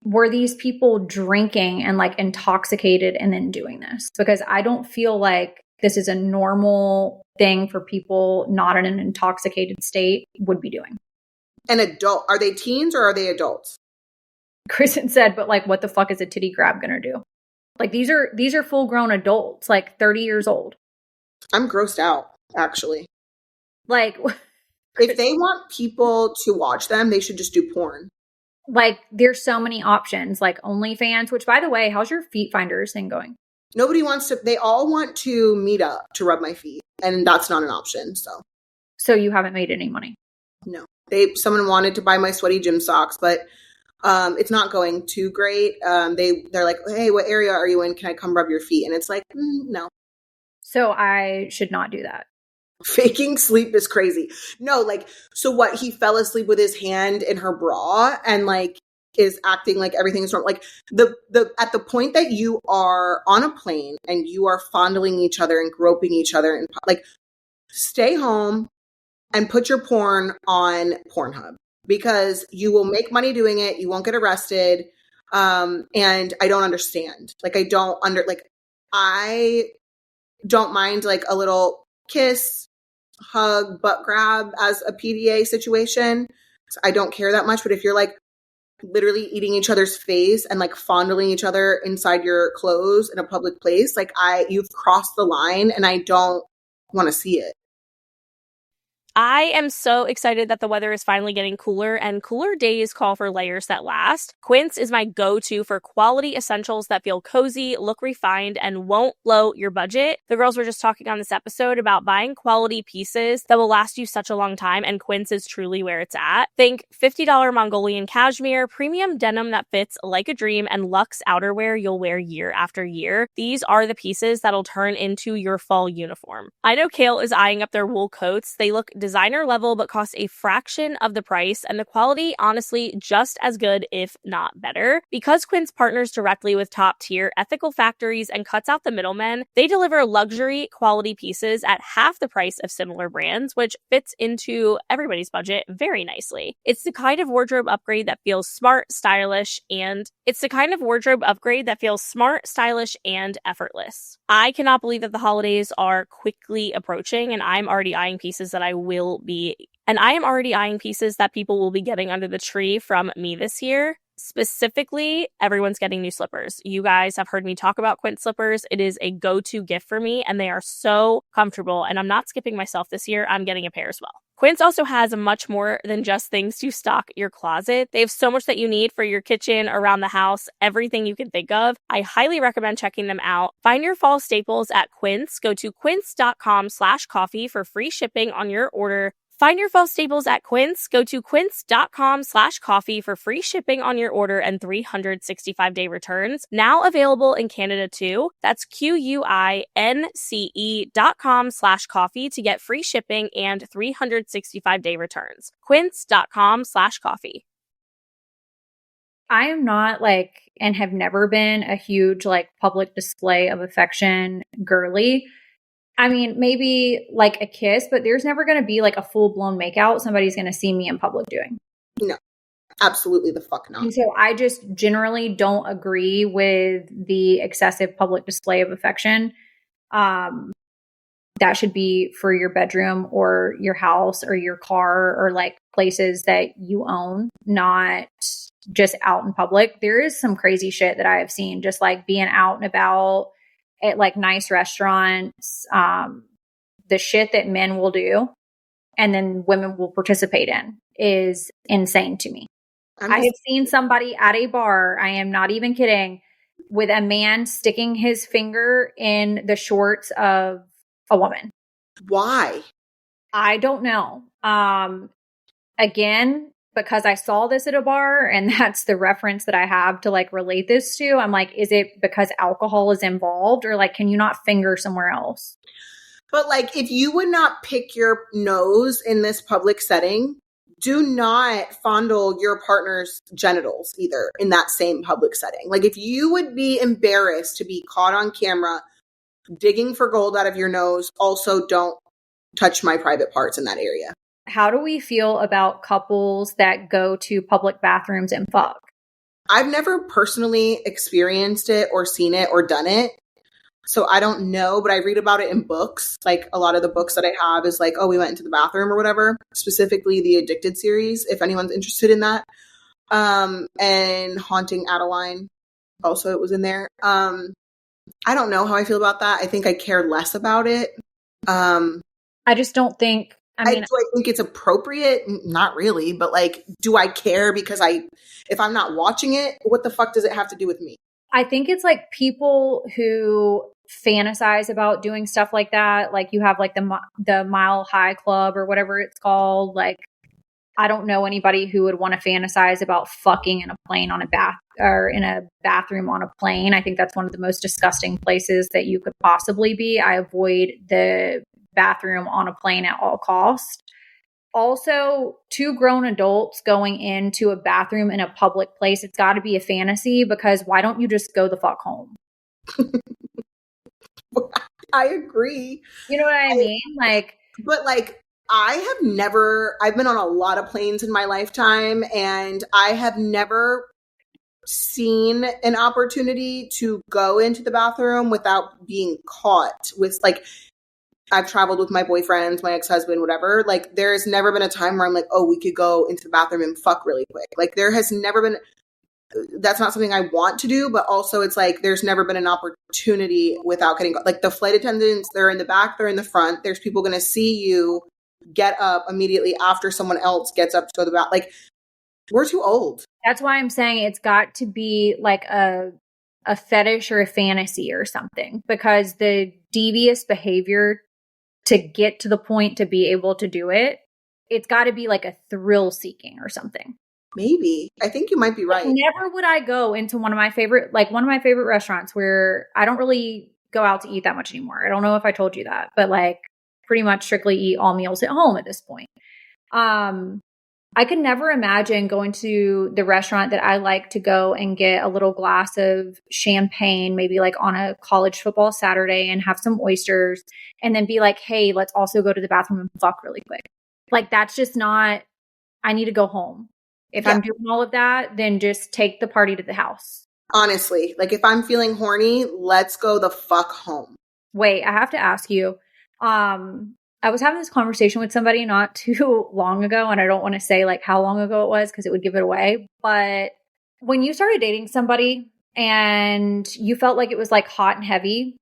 were these people drinking and like intoxicated and then doing this? Because I don't feel like this is a normal thing for people not in an intoxicated state would be doing. An adult? Are they teens or are they adults? Kristen said, but like, what the fuck is a titty grab gonna do? Like, these are full grown adults, like 30 years old. I'm grossed out, actually. Like, if they want people to watch them, they should just do porn. Like, there's so many options, like OnlyFans, which, by the way, how's your Feet Finders thing going? Nobody wants to, they all want to meet up to rub my feet, and that's not an option, So you haven't made any money? No. Someone wanted to buy my sweaty gym socks, but it's not going too great. They're like, hey, what area are you in? Can I come rub your feet? And it's like, no. So I should not do that. Faking sleep is crazy. No, like, so what? He fell asleep with his hand in her bra and like is acting like everything's wrong. Like at the point that you are on a plane and you are fondling each other and groping each other, and like, stay home and put your porn on Pornhub, because you will make money doing it. You won't get arrested. And I don't understand. Like, I don't mind like a little kiss, hug, butt grab as a PDA situation. So I don't care that much. But if you're like literally eating each other's face and like fondling each other inside your clothes in a public place, like you've crossed the line and I don't want to see it. I am so excited that the weather is finally getting cooler, and cooler days call for layers that last. Quince is my go-to for quality essentials that feel cozy, look refined, and won't blow your budget. The girls were just talking on this episode about buying quality pieces that will last you such a long time, and Quince is truly where it's at. Think $50 Mongolian cashmere, premium denim that fits like a dream, and luxe outerwear you'll wear year after year. These are the pieces that'll turn into your fall uniform. I know Kale is eyeing up their wool coats. They look designer level but cost a fraction of the price, and the quality honestly just as good, if not better. Because Quince partners directly with top tier ethical factories and cuts out the middlemen, they deliver luxury quality pieces at half the price of similar brands, which fits into everybody's budget very nicely. It's the kind of wardrobe upgrade that feels smart, stylish, and effortless. I cannot believe that the holidays are quickly approaching, and I'm already eyeing pieces that people will be getting under the tree from me this year. Specifically, everyone's getting new slippers. You guys have heard me talk about Quince slippers. It is a go-to gift for me, and they are so comfortable, and I'm not skipping myself this year. I'm getting a pair as well. Quince also has much more than just things to stock your closet. They have so much that you need for your kitchen, around the house, everything you can think of. I highly recommend checking them out. Find your fall staples at Quince. Go to quince.com/coffee for free shipping on your order. Find your fall staples at Quince. Go to quince.com/coffee for free shipping on your order and 365-day returns. Now available in Canada too. That's QUINCE.com/coffee to get free shipping and 365-day returns. Quince.com/coffee. I am not like, and have never been a huge like public display of affection girly. I mean, maybe like a kiss, but there's never going to be like a full blown makeout somebody's going to see me in public doing. No, absolutely the fuck not. And so I just generally don't agree with the excessive public display of affection. That should be for your bedroom or your house or your car or like places that you own, not just out in public. There is some crazy shit that I have seen just like being out and about at like nice restaurants, the shit that men will do and then women will participate in is insane to me. I have seen somebody at a bar, I am not even kidding, with a man sticking his finger in the shorts of a woman. Why? I don't know. Again, because I saw this at a bar and that's the reference that I have to like relate this to. I'm like, is it because alcohol is involved or like, can you not finger somewhere else? But like, if you would not pick your nose in this public setting, do not fondle your partner's genitals either in that same public setting. Like if you would be embarrassed to be caught on camera digging for gold out of your nose, also don't touch my private parts in that area. How do we feel about couples that go to public bathrooms and fuck? I've never personally experienced it or seen it or done it. So I don't know, but I read about it in books. Like a lot of the books that I have is like, oh, we went into the bathroom or whatever, specifically the Addicted series, if anyone's interested in that. And Haunting Adeline, also it was in there. I don't know how I feel about that. I think I care less about it. I just don't think, do I think it's appropriate? Not really, but like, do I care because if I'm not watching it, what the fuck does it have to do with me? I think it's like people who fantasize about doing stuff like that. Like you have like the Mile High Club or whatever it's called. Like, I don't know anybody who would want to fantasize about fucking in a plane on a or in a bathroom on a plane. I think that's one of the most disgusting places that you could possibly be. I avoid the bathroom on a plane at all costs. Also, two grown adults going into a bathroom in a public place, it's got to be a fantasy because why don't you just go the fuck home? I agree. You know what I mean? But I've been on a lot of planes in my lifetime and I have never seen an opportunity to go into the bathroom without being caught with like, I've traveled with my boyfriends, my ex-husband, whatever. Like, there has never been a time where I'm like, oh, we could go into the bathroom and fuck really quick. Like, there has never been, that's not something I want to do, but also it's like, there's never been an opportunity without getting, like the flight attendants, they're in the back, they're in the front. There's people going to see you get up immediately after someone else gets up to go to the bathroom. Like, we're too old. That's why I'm saying it's got to be like a fetish or a fantasy or something, because the devious behavior to get to the point to be able to do it, it's got to be like a thrill seeking or something. Maybe. I think you might be right. Never would I go into one of my favorite restaurants where I don't really go out to eat that much anymore. I don't know if I told you that, but like pretty much strictly eat all meals at home at this point. I could never imagine going to the restaurant that I like to go and get a little glass of champagne, maybe like on a college football Saturday and have some oysters and then be like, hey, let's also go to the bathroom and fuck really quick. Like, that's just not, I need to go home. If I'm doing all of that, then just take the party to the house. Honestly, like if I'm feeling horny, let's go the fuck home. Wait, I have to ask you, I was having this conversation with somebody not too long ago, and I don't want to say like how long ago it was because it would give it away. But when you started dating somebody and you felt like it was like hot and heavy,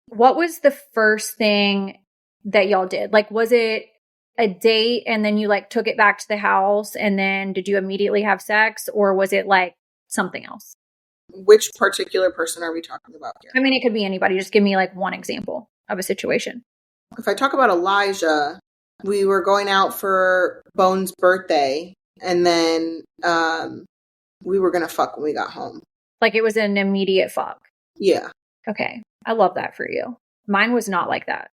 what was the first thing that y'all did? Like, was it a date and then you like took it back to the house and then did you immediately have sex, or was it like something else? Which particular person are we talking about here? I mean, it could be anybody. Just give me like one example of a situation. If I talk about Elijah, we were going out for Bone's birthday, and then we were going to fuck when we got home. Like it was an immediate fuck? Yeah. Okay. I love that for you. Mine was not like that.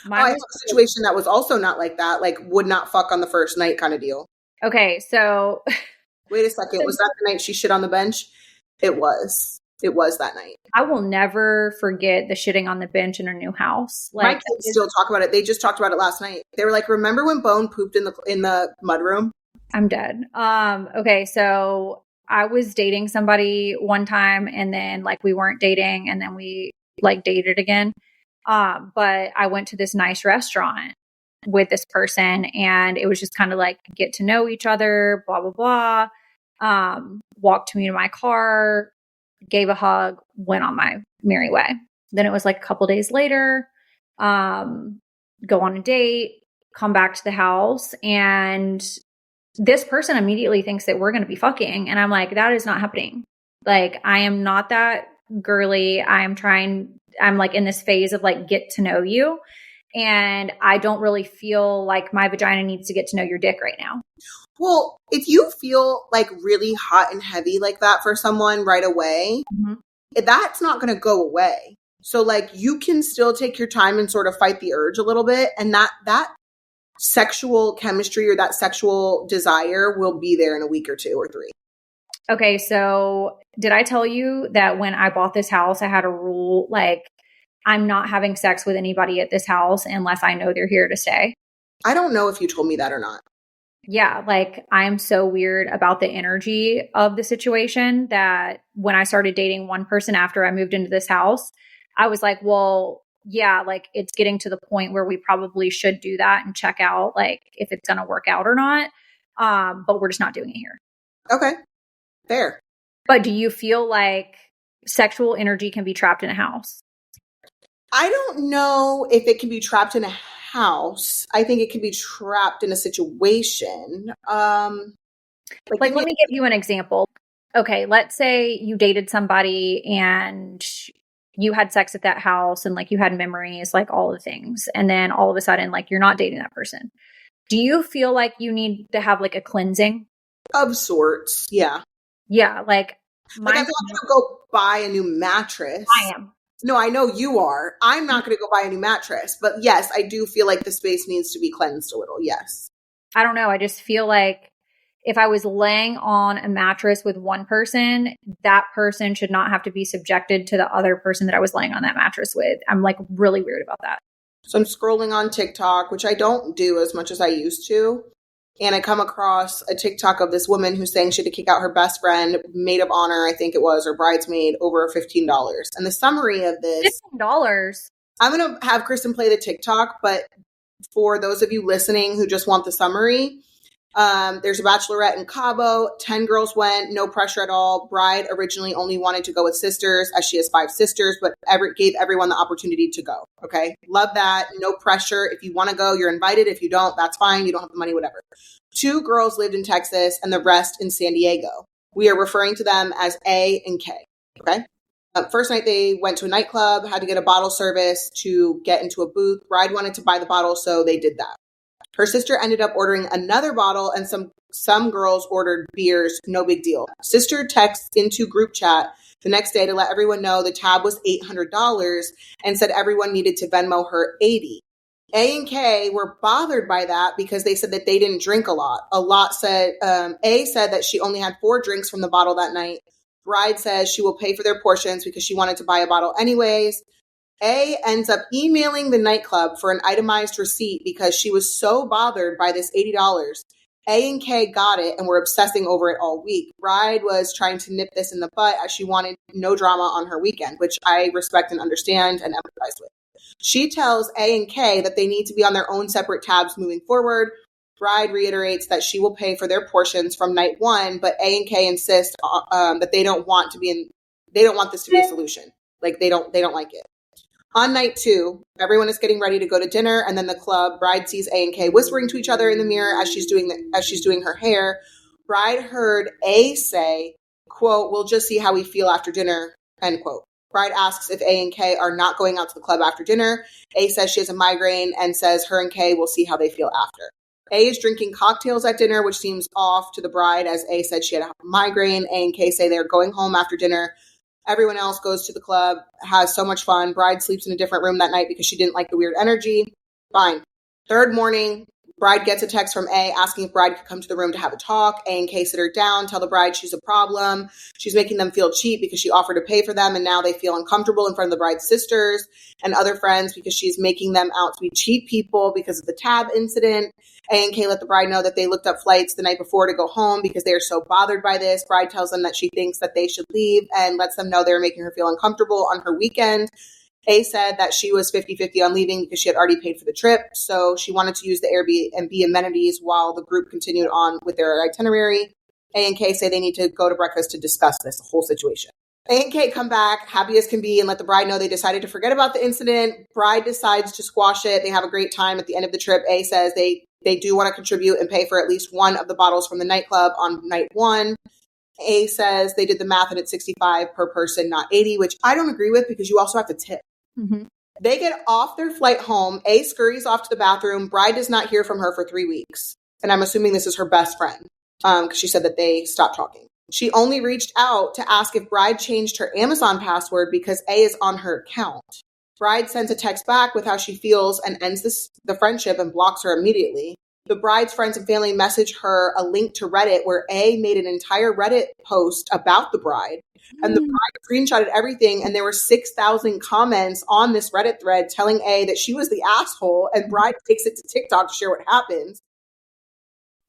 I have a situation that was also not like that, like would not fuck on the first night kind of deal. Okay, so... Wait a second. Was that the night she shit on the bench? It was. it was that night. I will never forget the shitting on the bench in a new house. My kids still talk about it. They just talked about it last night. They were like, remember when Bone pooped in the mudroom? I'm dead. Okay, so I was dating somebody one time, and then like we weren't dating, and then we like dated again. But I went to this nice restaurant with this person, and it was just kind of like get to know each other, blah, blah, blah. Walked me to my car, gave a hug, went on my merry way. Then it was like a couple days later, go on a date, come back to the house, and this person immediately thinks that we're going to be fucking. And I'm like, that is not happening. Like, I am not that girly. I'm like in this phase of like, get to know you. And I don't really feel like my vagina needs to get to know your dick right now. Well, if you feel like really hot and heavy like that for someone right away, that's not going to go away. So like you can still take your time and sort of fight the urge a little bit. And that sexual chemistry or that sexual desire will be there in a week or 2 or 3. Okay. So did I tell you that when I bought this house, I had a rule, like, I'm not having sex with anybody at this house unless I know they're here to stay? I don't know if you told me that or not. Yeah, like I'm so weird about the energy of the situation that when I started dating one person after I moved into this house, I was like, well, yeah, like it's getting to the point where we probably should do that and check out like if it's going to work out or not. But we're just not doing it here. Okay, fair. But do you feel like sexual energy can be trapped in a house? I don't know if it can be trapped in a house. I think it can be trapped in a situation. Like let me give you an example. Okay, let's say you dated somebody and you had sex at that house and like you had memories, like all the things. And then all of a sudden, like you're not dating that person. Do you feel like you need to have like a cleansing? Of sorts, yeah. Yeah, like I'm not going to go buy a new mattress. I am. No, I know you are. I'm not going to go buy a new mattress. But yes, I do feel like the space needs to be cleansed a little. Yes. I don't know. I just feel like if I was laying on a mattress with one person, that person should not have to be subjected to the other person that I was laying on that mattress with. I'm like really weird about that. So I'm scrolling on TikTok, which I don't do as much as I used to. And I come across a TikTok of this woman who's saying she had to kick out her best friend, maid of honor, I think it was, or bridesmaid, over $15. And the summary of this... $15? I'm going to have Kristen play the TikTok, but for those of you listening who just want the summary, there's a bachelorette in Cabo. 10 girls went, no pressure at all. Bride originally only wanted to go with sisters, as she has 5 sisters, but gave everyone the opportunity to go. Okay. Love that. No pressure. If you want to go, you're invited. If you don't, that's fine. You don't have the money, whatever. 2 girls lived in Texas and the rest in San Diego. We are referring to them as A and K. Okay. First night they went to a nightclub, had to get a bottle service to get into a booth. Bride wanted to buy the bottle, so they did that. Her sister ended up ordering another bottle, and some girls ordered beers. No big deal. Sister texts into group chat the next day to let everyone know the tab was $800 and said everyone needed to Venmo her $80. A and K were bothered by that because they said that they didn't drink a lot. A said that she only had 4 drinks from the bottle that night. Bride says she will pay for their portions because she wanted to buy a bottle anyways. A ends up emailing the nightclub for an itemized receipt because she was so bothered by this $80. A and K got it and were obsessing over it all week. Bride was trying to nip this in the butt as she wanted no drama on her weekend, which I respect and understand and empathize with. She tells A and K that they need to be on their own separate tabs moving forward. Bride reiterates that she will pay for their portions from night 1, but A and K insist that they don't want this to be a solution. Like they don't like it. On night 2, everyone is getting ready to go to dinner, and then the club. Bride sees A and K whispering to each other in the mirror as she's doing her hair. Bride heard A say, quote, "We'll just see how we feel after dinner," end quote. Bride asks if A and K are not going out to the club after dinner. A says she has a migraine and says her and K will see how they feel after. A is drinking cocktails at dinner, which seems off to the bride as A said she had a migraine. A and K say they're going home after dinner. Everyone else goes to the club, has so much fun. Bride sleeps in a different room that night because she didn't like the weird energy. Fine. Third morning, Bride gets a text from A asking if Bride could come to the room to have a talk. A and K sit her down, tell the bride she's a problem. She's making them feel cheap because she offered to pay for them, and now they feel uncomfortable in front of the bride's sisters and other friends because she's making them out to be cheap people because of the tab incident. A and K let the bride know that they looked up flights the night before to go home because they are so bothered by this. Bride tells them that she thinks that they should leave and lets them know they're making her feel uncomfortable on her weekend. A said that she was 50-50 on leaving because she had already paid for the trip, so she wanted to use the Airbnb amenities while the group continued on with their itinerary. A and K say they need to go to breakfast to discuss this whole situation. A and K come back, happy as can be, and let the bride know they decided to forget about the incident. Bride decides to squash it. They have a great time at the end of the trip. A says they do want to contribute and pay for at least one of the bottles from the nightclub on night one. A says they did the math and it's $65 per person, not $80, which I don't agree with because you also have to tip. Mm-hmm. They get off their flight home. A scurries off to the bathroom. Bride does not hear from her for 3 weeks. And I'm assuming this is her best friend because she said that they stopped talking. She only reached out to ask if Bride changed her Amazon password because A is on her account. Bride sends a text back with how she feels and ends the friendship and blocks her immediately. The bride's friends and family message her a link to Reddit where A made an entire Reddit post about the bride. And the bride screenshotted everything, and there were 6,000 comments on this Reddit thread telling A that she was the asshole, and Bride takes it to TikTok to share what happens.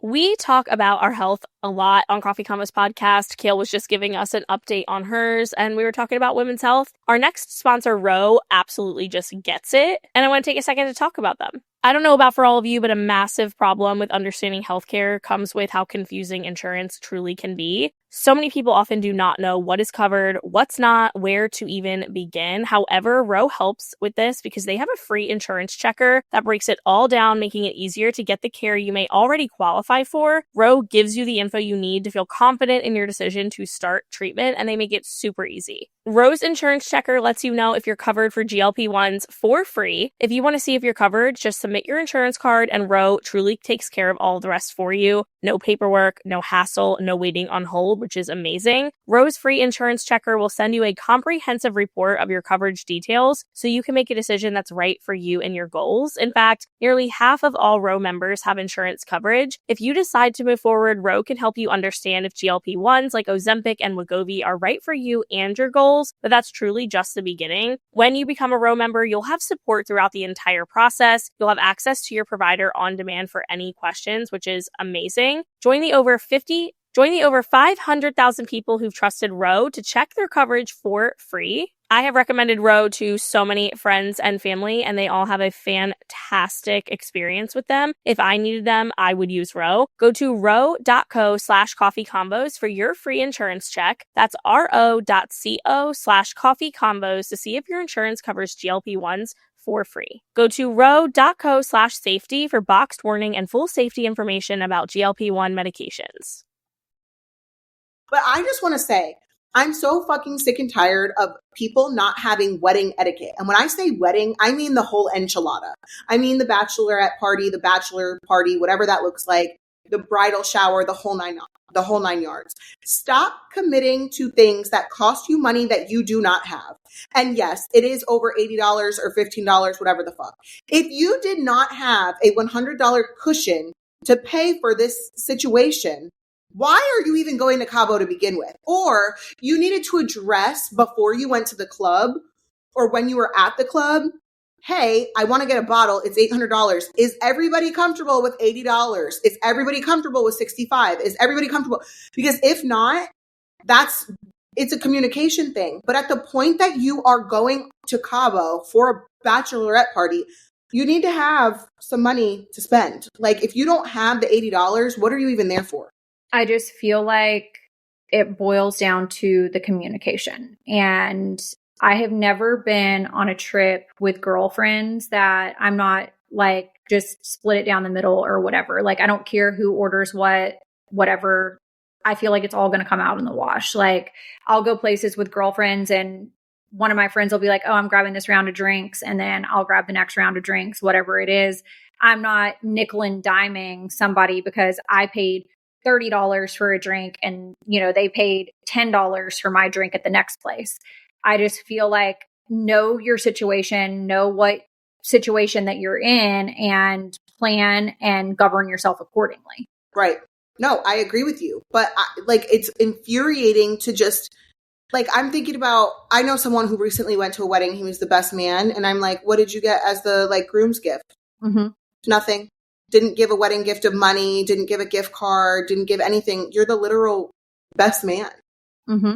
We talk about our health a lot on Coffee Convos podcast. Kale was just giving us an update on hers, and we were talking about women's health. Our next sponsor, Ro, absolutely just gets it, and I want to take a second to talk about them. I don't know about for all of you, but a massive problem with understanding healthcare comes with how confusing insurance truly can be. So many people often do not know what is covered, what's not, where to even begin. However, Ro helps with this because they have a free insurance checker that breaks it all down, making it easier to get the care you may already qualify for. Ro gives you the info you need to feel confident in your decision to start treatment, and they make it super easy. Ro's insurance checker lets you know if you're covered for GLP-1s for free. If you want to see if you're covered, just submit your insurance card, and Ro truly takes care of all the rest for you. No paperwork, no hassle, no waiting on hold, which is amazing. Ro's free insurance checker will send you a comprehensive report of your coverage details so you can make a decision that's right for you and your goals. In fact, nearly half of all Ro members have insurance coverage. If you decide to move forward, Ro can help you understand if GLP-1s like Ozempic and Wegovy are right for you and your goals, but that's truly just the beginning. When you become a Ro member, you'll have support throughout the entire process. You'll have access to your provider on demand for any questions, which is amazing. Join the over 500,000 people who've trusted Ro to check their coverage for free. I have recommended Ro to so many friends and family, and they all have a fantastic experience with them. If I needed them, I would use Ro. Go to ro.co/coffeecombos for your free insurance check. That's ro.co/coffeecombos to see if your insurance covers GLP-1s for free. Go to ro.co/safety for boxed warning and full safety information about GLP-1 medications. But I just want to say, I'm so fucking sick and tired of people not having wedding etiquette. And when I say wedding, I mean the whole enchilada. I mean the bachelorette party, the bachelor party, whatever that looks like, the bridal shower, the whole nine yards. Stop committing to things that cost you money that you do not have. And yes, it is over $80 or $15, whatever the fuck. If you did not have a $100 cushion to pay for this situation, why are you even going to Cabo to begin with? Or you needed to address before you went to the club or when you were at the club, hey, I want to get a bottle. It's $800. Is everybody comfortable with $80? Is everybody comfortable with $65? Is everybody comfortable? Because if not, it's a communication thing. But at the point that you are going to Cabo for a bachelorette party, you need to have some money to spend. Like if you don't have the $80, what are you even there for? I just feel like it boils down to the communication. And I have never been on a trip with girlfriends that I'm not like just split it down the middle or whatever. Like I don't care who orders what, whatever. I feel like it's all going to come out in the wash. Like I'll go places with girlfriends and one of my friends will be like, oh, I'm grabbing this round of drinks. And then I'll grab the next round of drinks, whatever it is. I'm not nickel and diming somebody because I paid $30 for a drink and, they paid $10 for my drink at the next place. I just feel like know your situation, know what situation that you're in and plan and govern yourself accordingly. Right. No, I agree with you. But it's infuriating to just I'm thinking about, I know someone who recently went to a wedding. He was the best man. And I'm like, what did you get as the groom's gift? Mm-hmm. Nothing. Didn't give a wedding gift of money. Didn't give a gift card. Didn't give anything. You're the literal best man. Mm-hmm.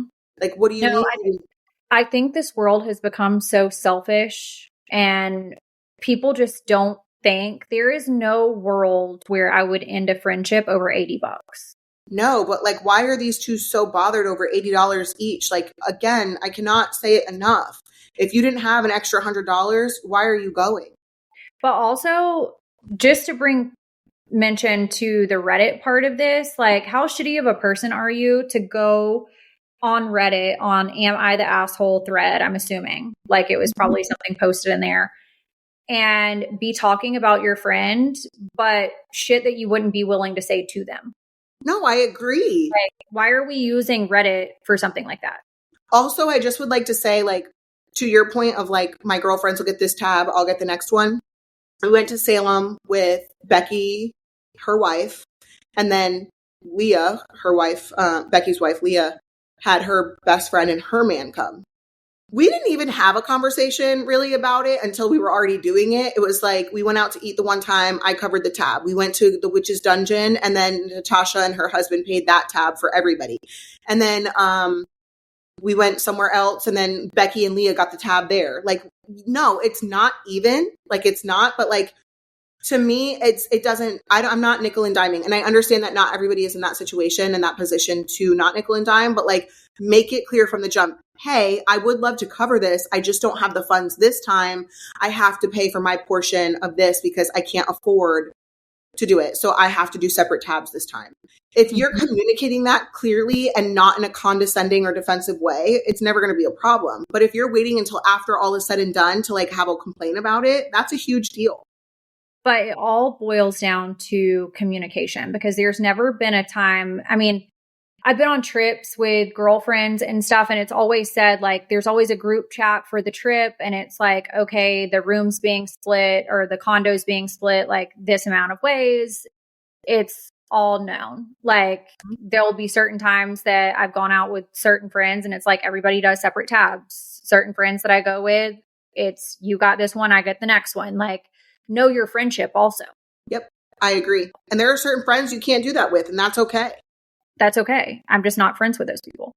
What do you need? I think this world has become so selfish and people just don't think. There is no world where I would end a friendship over $80. No, but why are these two so bothered over $80 each? Again, I cannot say it enough. If you didn't have an extra $100, why are you going? But also, just to bring mention to the Reddit part of this, how shitty of a person are you to go on Reddit on Am I the Asshole thread, I'm assuming. It was probably something posted in there. And be talking about your friend, but shit that you wouldn't be willing to say to them. No, I agree. Why are we using Reddit for something like that? Also, I just would like to say, to your point of my girlfriends will get this tab, I'll get the next one. We went to Salem with Becky, her wife, and then Leah, her wife, Becky's wife, Leah, had her best friend and her man come. We didn't even have a conversation really about it until we were already doing it. It was we went out to eat the one time, I covered the tab. We went to the Witch's Dungeon, and then Natasha and her husband paid that tab for everybody. And then we went somewhere else, and then Becky and Leah got the tab there. No, it's not even. It's not, but to me, it doesn't, I'm not nickel and diming. And I understand that not everybody is in that situation and that position to not nickel and dime, but make it clear from the jump. Hey, I would love to cover this. I just don't have the funds this time. I have to pay for my portion of this because I can't afford to do it. So I have to do separate tabs this time. If you're communicating that clearly and not in a condescending or defensive way, it's never going to be a problem. But if you're waiting until after all is said and done to have a complaint about it, that's a huge deal. But it all boils down to communication because there's never been a time. I mean, I've been on trips with girlfriends and stuff, and it's always said there's always a group chat for the trip. And it's okay, the room's being split or the condo's being split this amount of ways. It's all known. There'll be certain times that I've gone out with certain friends and it's everybody does separate tabs. Certain friends that I go with, it's you got this one, I get the next one. Know your friendship also. Yep, I agree. And there are certain friends you can't do that with, and that's okay. That's okay. I'm just not friends with those people.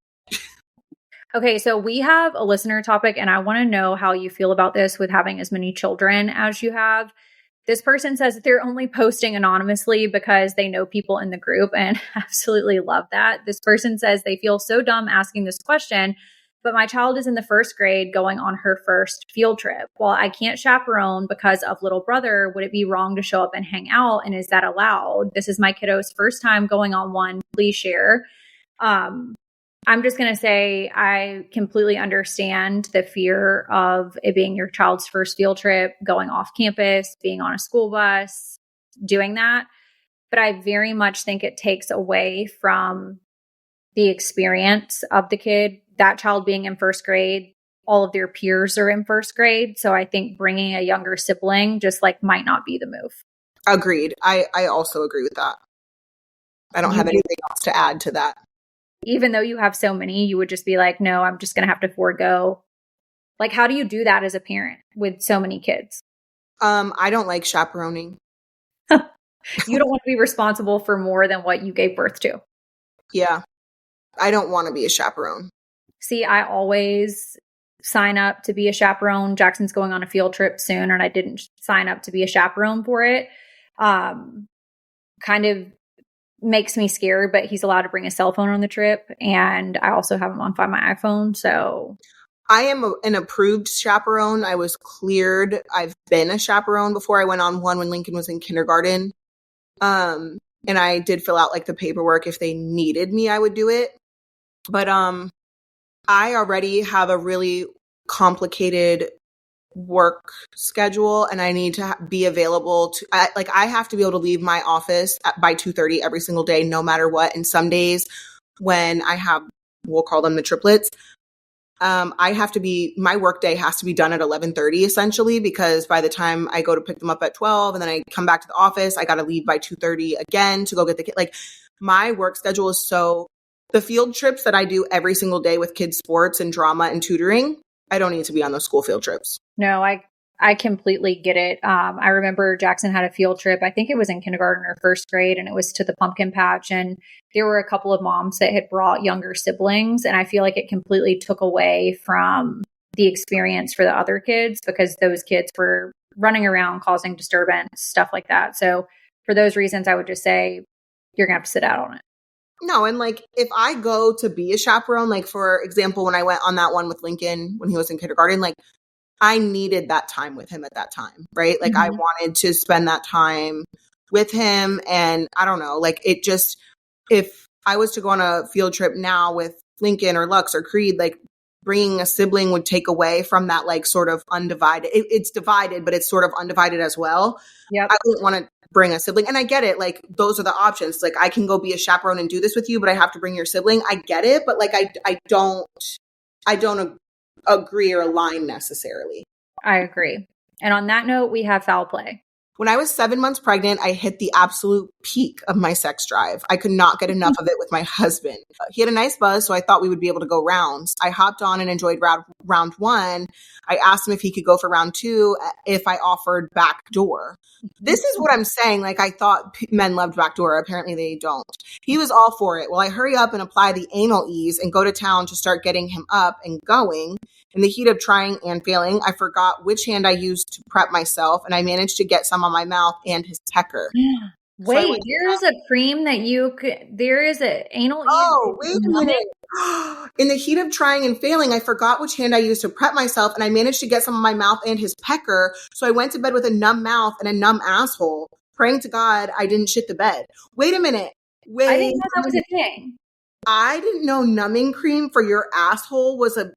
Okay, so we have a listener topic, and I want to know how you feel about this with having as many children as you have. This person says that they're only posting anonymously because they know people in the group, and absolutely love that. This person says they feel so dumb asking this question, but my child is in the first grade going on her first field trip. While I can't chaperone because of little brother, would it be wrong to show up and hang out? And is that allowed? This is my kiddo's first time going on one. Please share. I'm just going to say I completely understand the fear of it being your child's first field trip, going off campus, being on a school bus, doing that. But I very much think it takes away from the experience of the kid. That child being in first grade, all of their peers are in first grade. So I think bringing a younger sibling just might not be the move. Agreed. I also agree with that. I don't have anything else to add to that. Even though you have so many, you would just be no, I'm just going to have to forego. How do you do that as a parent with so many kids? I don't like chaperoning. You don't want to be responsible for more than what you gave birth to. Yeah. I don't want to be a chaperone. See, I always sign up to be a chaperone. Jackson's going on a field trip soon, and I didn't sign up to be a chaperone for it. Kind of makes me scared, but he's allowed to bring a cell phone on the trip, and I also have him on my iPhone. So I am an approved chaperone. I was cleared. I've been a chaperone before. I went on one when Lincoln was in kindergarten. And I did fill out the paperwork. If they needed me, I would do it. But I already have a really complicated work schedule, and I need to be available to I have to be able to leave my office by 2:30 every single day, no matter what. And some days when I have, we'll call them the triplets, my workday has to be done at 11:30 essentially, because by the time I go to pick them up at 12 and then I come back to the office, I got to leave by 2:30 again to go get the kid. Like my work schedule is the field trips that I do every single day with kids sports and drama and tutoring, I don't need to be on those school field trips. No, I completely get it. I remember Jackson had a field trip. I think it was in kindergarten or first grade, and it was to the pumpkin patch. And there were a couple of moms that had brought younger siblings. And I feel like it completely took away from the experience for the other kids, because those kids were running around causing disturbance, stuff like that. So for those reasons, I would just say you're going to have to sit out on it. No, and like if I go to be a chaperone, like for example, when I went on that one with Lincoln when he was in kindergarten, like I needed that time with him at that time, right? Like I wanted to spend that time with him. And I don't know, like it just, if I was to go on a field trip now with Lincoln or Lux or Creed, like bringing a sibling would take away from that like sort of undivided, it's divided, but it's sort of undivided as well. Yep. I wouldn't want to bring a sibling. And I get it. Like those are the options. Like I can go be a chaperone and do this with you, but I have to bring your sibling. I get it. But like, I don't agree or align necessarily. I agree. And on that note, we have foul play. When I was 7 months pregnant, I hit the absolute peak of my sex drive. I could not get enough of it with my husband. He had a nice buzz, so I thought we would be able to go rounds. I hopped on and enjoyed round one. I asked him if he could go for round two if I offered backdoor. This is what I'm saying. Like I thought men loved backdoor. Apparently they don't. He was all for it. Well, I hurry up and apply the anal ease and go to town to start getting him up and going. In the heat of trying and failing, I forgot which hand I used to prep myself, and I managed to get some on my mouth and his pecker. Yeah. Wait, so there's a cream that you could, there is an anal. Oh, wait a minute. In the heat of trying and failing, I forgot which hand I used to prep myself, and I managed to get some on my mouth and his pecker. So I went to bed with a numb mouth and a numb asshole, praying to God I didn't shit the bed. Wait a minute. I didn't know that was a thing. I didn't know numbing cream for your asshole was a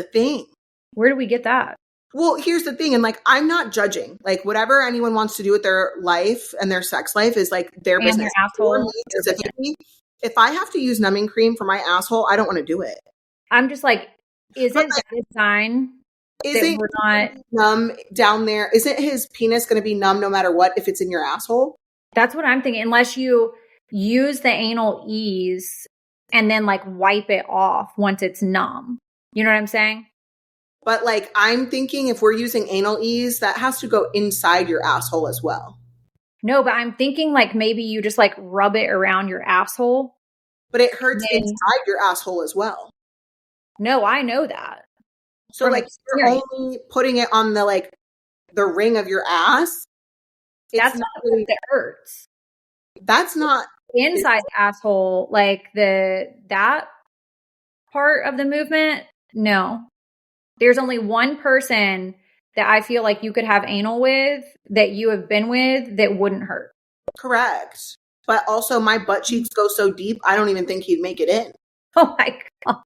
thing. Where do we get that? Well, here's the thing. And like, I'm not judging. Like, whatever anyone wants to do with their life and their sex life is like their and business. Their asshole. Specifically, if I have to use numbing cream for my asshole, I don't want to do it. I'm just like, isn't that a sign that we're not numb down there? Isn't his penis going to be numb no matter what if it's in your asshole? That's what I'm thinking. Unless you use the anal ease and then like wipe it off once it's numb. You know what I'm saying? But like, I'm thinking if we're using anal ease, that has to go inside your asshole as well. No, but I'm thinking like maybe you just like rub it around your asshole. But it hurts inside your asshole as well. No, I know that. So like you're only putting it on the like the ring of your ass. That's not really that hurts. That's not inside the asshole, like that part of the movement. No. There's only one person that I feel like you could have anal with that you have been with that wouldn't hurt. Correct. But also my butt cheeks go so deep, I don't even think he'd make it in. Oh my God.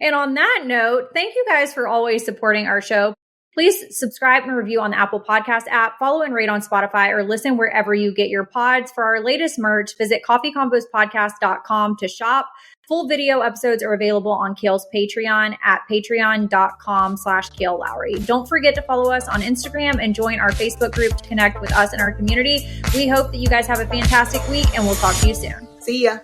And on that note, thank you guys for always supporting our show. Please subscribe and review on the Apple Podcast app, follow and rate on Spotify, or listen wherever you get your pods. For our latest merch, visit coffeecombospodcast.com to shop. Full video episodes are available on Kale's Patreon at patreon.com/Kale Lowry. Don't forget to follow us on Instagram and join our Facebook group to connect with us and our community. We hope that you guys have a fantastic week, and we'll talk to you soon. See ya.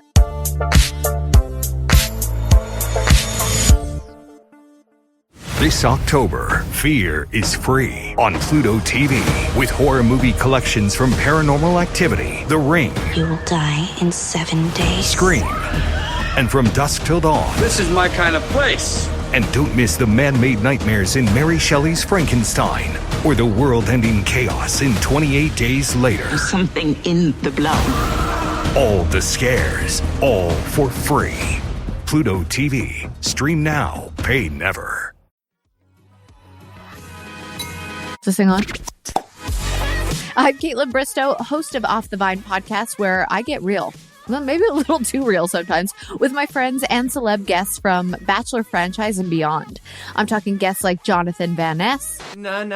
This October, Fear is free on Pluto TV with horror movie collections from Paranormal Activity, The Ring, You Will Die in 7 Days, Scream, and From Dusk Till Dawn. This is my kind of place. And don't miss the man-made nightmares in Mary Shelley's Frankenstein or the world-ending chaos in 28 Days Later. There's something in the blood. All the scares, all for free. Pluto TV. Stream now, pay never. Is this thing on? I'm Caitlin Bristow, host of Off the Vine podcast, where I get real. Well, maybe a little too real sometimes, with my friends and celeb guests from Bachelor franchise and beyond. I'm talking guests like Jonathan Van Ness, Nikki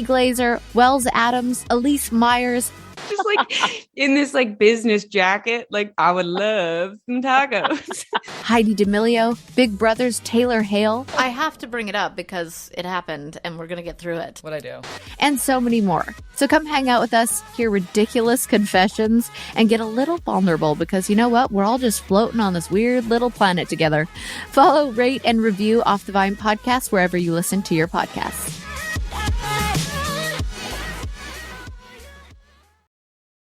Glazer, Wells Adams, Elise Myers, Just like in this like business jacket, like I would love some tacos. Heidi D'Amelio, Big Brother's Taylor Hale, I have to bring it up because it happened and we're going to get through it. What'd I do? and so many more. So come hang out with us, hear ridiculous confessions, and get a little vulnerable because you know what? We're all just floating on this weird little planet together. Follow, rate, and review Off the Vine podcast wherever you listen to your podcasts.